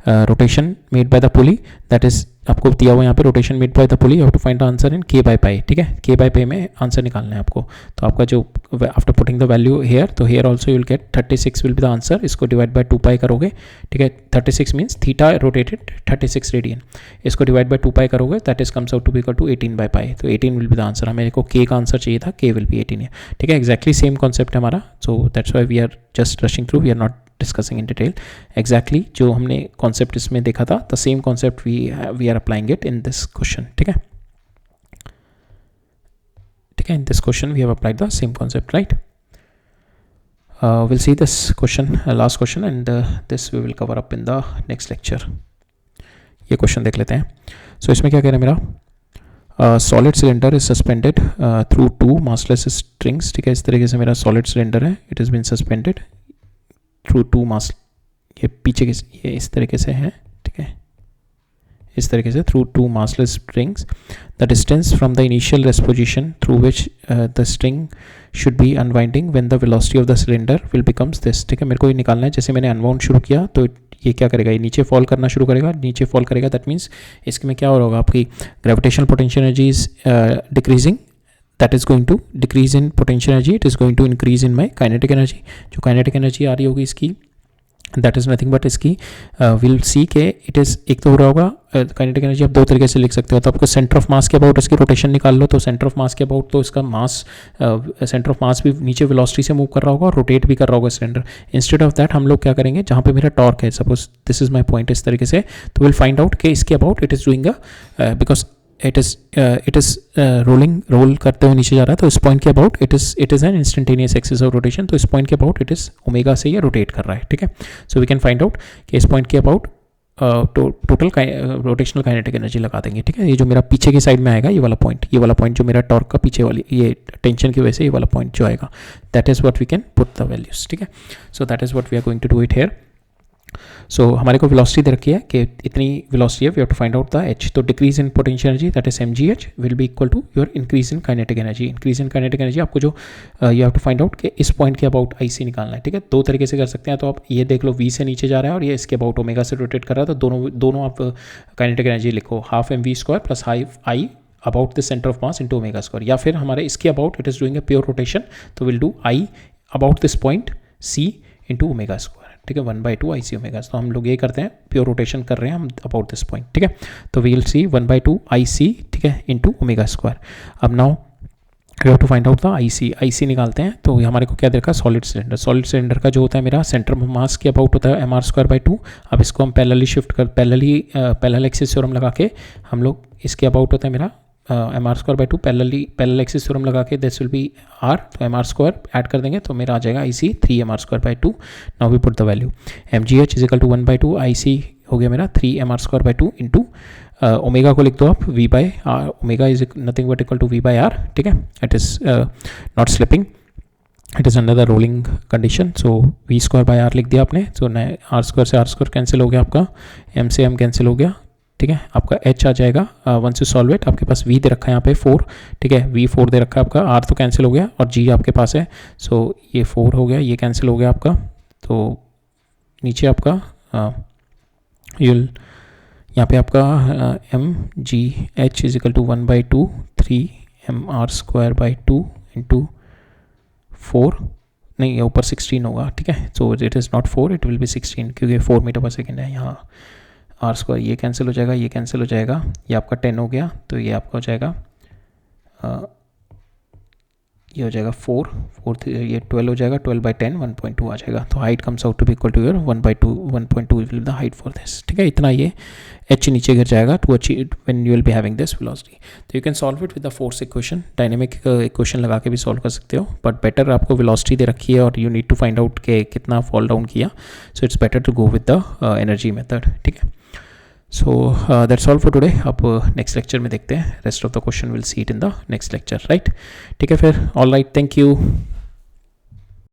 rotation made by the pulley that is आपको दिया हुआ यहाँ पे rotation made by the pulley, you have to find the answer in k by pi, ठीक है, k बाय पाई में आंसर निकालना है आपको। तो आपका जो after putting the value here, तो here also you will get 36 will be the answer. इसको डिवाइड बाय 2 पाई करोगे, ठीक है, 36 मीन्स थीटा रोटेटेड 36 रेडियन, इसको डिवाइड बाय 2 पाई करोगे, that is comes out to be equal to 18 by pi. तो 18 will be the answer. हमें को k का आंसर चाहिए था, k विल बी 18 है, ठीक है, एक्जैक्टली सेम कॉन्सेप्ट है हमारा। So that's why we are just rushing through, we are not discussing in detail. Exactly जो हमने कॉन्सेप्ट इसमें देखा था, the same concept we are applying it in this question, ठीक है, ठीक है, in this question we have applied the same concept, right. Will see this question, last question, and this we will cover up in the next lecture. ये question देख लेते हैं। सो इसमें क्या कह रहा है मेरा, solid cylinder is suspended through 2 massless strings, ठीक है, इस तरीके से मेरा सॉलिड सिलेंडर है, it is been suspended through 2 mass, ये पीछे के ये इस तरीके से है, ठीक है, इस तरीके से through 2 massless strings, the distance from the initial rest position through which the string should be unwinding when the velocity of the cylinder will becomes this, ठीक है, मेरे को ये निकालना है। जैसे मैंने अनवाउंड शुरू किया तो ये क्या करेगा, ये नीचे फॉल करना शुरू करेगा, नीचे फॉल करेगा, दैट मीन्स इसमें क्या हो रहा होगा, आपकी gravitational potential energy is decreasing, that is going to decrease in potential energy, it is going to increase in my kinetic energy। जो kinetic energy आ रही होगी इसकी, that is nothing but इसकी we'll see के it is, एक तो हो रहा होगा kinetic energy आप दो तरीके से लिख सकते हो। तो आपको सेंटर ऑफ मास के अबाउट इसकी रोटेशन निकाल लो, तो सेंटर ऑफ मास के अबाउट तो इसका मास, सेंटर ऑफ मास भी नीचे वेलोसिटी से मूव कर रहा होगा और रोटेट भी कर रहा होगा सिलेंडर। इंस्टेड ऑफ दैट हम लोग क्या करेंगे, जहाँ पे मेरा टॉर्क है, suppose this is my point, इस तरीके से, तो विल फाइंड आउट कि इसके about it is doing because it is roll करते हुए नीचे जा रहा है, तो इस पॉइंट के about it is an instantaneous axis of rotation, तो इस पॉइंट के अबाउट इट इज ओमेगा से ये रोटेट कर रहा है, ठीक है। So we can find out कि इस पॉइंट के about total rotational kinetic energy लगा देंगे, ठीक है। ये जो मेरा पीछे की साइड में आएगा, ये वाला पॉइंट जो मेरा टॉर्क का पीछे वाली, ये टेंशन की वजह से ये वाला पॉइंट जो आएगा, that is what we can put the values, ठीक है। So that is what we are going to do it here. So हमारे को वेलोसिटी दे रखी है कि इतनी वेलोसिटी है, we have to find out the H. तो decrease in potential energy, that is mgh will be equal to your increase in kinetic energy. Increase in kinetic energy आपको जो you have to find out कि इस point के about IC निकालना है, ठीक है। दो तरीके से कर सकते हैं, तो आप ये देख लो V से नीचे जा रहा है और ये इसके अबाउट ओमेगा से रोटेट कर रहा है, तो दोनों आप काइनेटिक एनर्जी लिखो, half mv² plus half I about the centre of mass into omega square, या फिर हमारे इसके about it is doing a pure rotation, तो will do I about this point C into omega square, ठीक है, 1/2 IC omega. तो हम लोग ये करते हैं, प्योर रोटेशन कर रहे हैं हम अबाउट दिस पॉइंट, ठीक है। तो वी विल सी 1/2 IC, ठीक है, इंटू ओमेगा स्क्वायर। अब now we have to find out the IC निकालते हैं। तो हमारे को क्या देखा, सॉलिड सिलेंडर का जो होता है मेरा सेंटर ऑफ मास के अबाउट होता है mr²/2। अब इसको हम पैरेलली शिफ्ट कर, पैरेलल एक्सिस थ्योरम लगा के हम लोग इसके अबाउट होता है मेरा mr²/2, पैरेलल एक्सिस थ्योरम लगा के दिस विल बी r, तो mr² ऐड कर देंगे तो मेरा आ जाएगा IC 3mr²/2। Now we put the value, mgh is equal to 1/2 IC हो गया मेरा 3mr²/2 इंटू ओमेगा को लिख दो आप V/R, omega is nothing but equal to V/R, ठीक है। It is not slipping, it is under the rolling condition. So V²/R लिख दिया आपने, सो R² से R² कैंसिल हो गया, आपका M से M कैंसिल हो गया, ठीक है। आपका H आ जाएगा, वंस यू सॉल्व इट, आपके पास V दे रखा है यहाँ पे 4, ठीक है, V4 दे रखा है आपका, R तो कैंसिल हो गया और G आपके पास है, सो ये 4 हो गया, ये कैंसिल हो गया आपका। तो नीचे आपका यहाँ पे आपका mgh is equal to 1/2 3mr²/2 into 4, नहीं ये ऊपर 16 होगा, ठीक है। So it is not 4, it will be 16 क्योंकि 4 मीटर पर सेकेंड है यहाँ। R², ये कैंसिल हो जाएगा, ये कैंसिल हो जाएगा, ये आपका 10 हो गया, तो ये आपका हो जाएगा ये हो जाएगा 4 ये 12 हो जाएगा, 12/10 1.2 आ जाएगा। तो height comes out to be equal to your 1/2 will be the height for this, ठीक है। इतना ये H नीचे गिर जाएगा to achieve when you will be having this velocity. तो you can solve it with the force equation, dynamic equation लगा के भी सॉल्व कर सकते हो, बट बेटर आपको वेलोसिटी दे रखी है और you need to find out के कितना फॉल डाउन किया, so it's better to go with the energy method, ठीक है। So that's all for today. अब नेक्स्ट लेक्चर में देखते हैं, rest of the question will see it in the next lecture, right, ठीक है। फिर ऑल राइट, थैंक यू।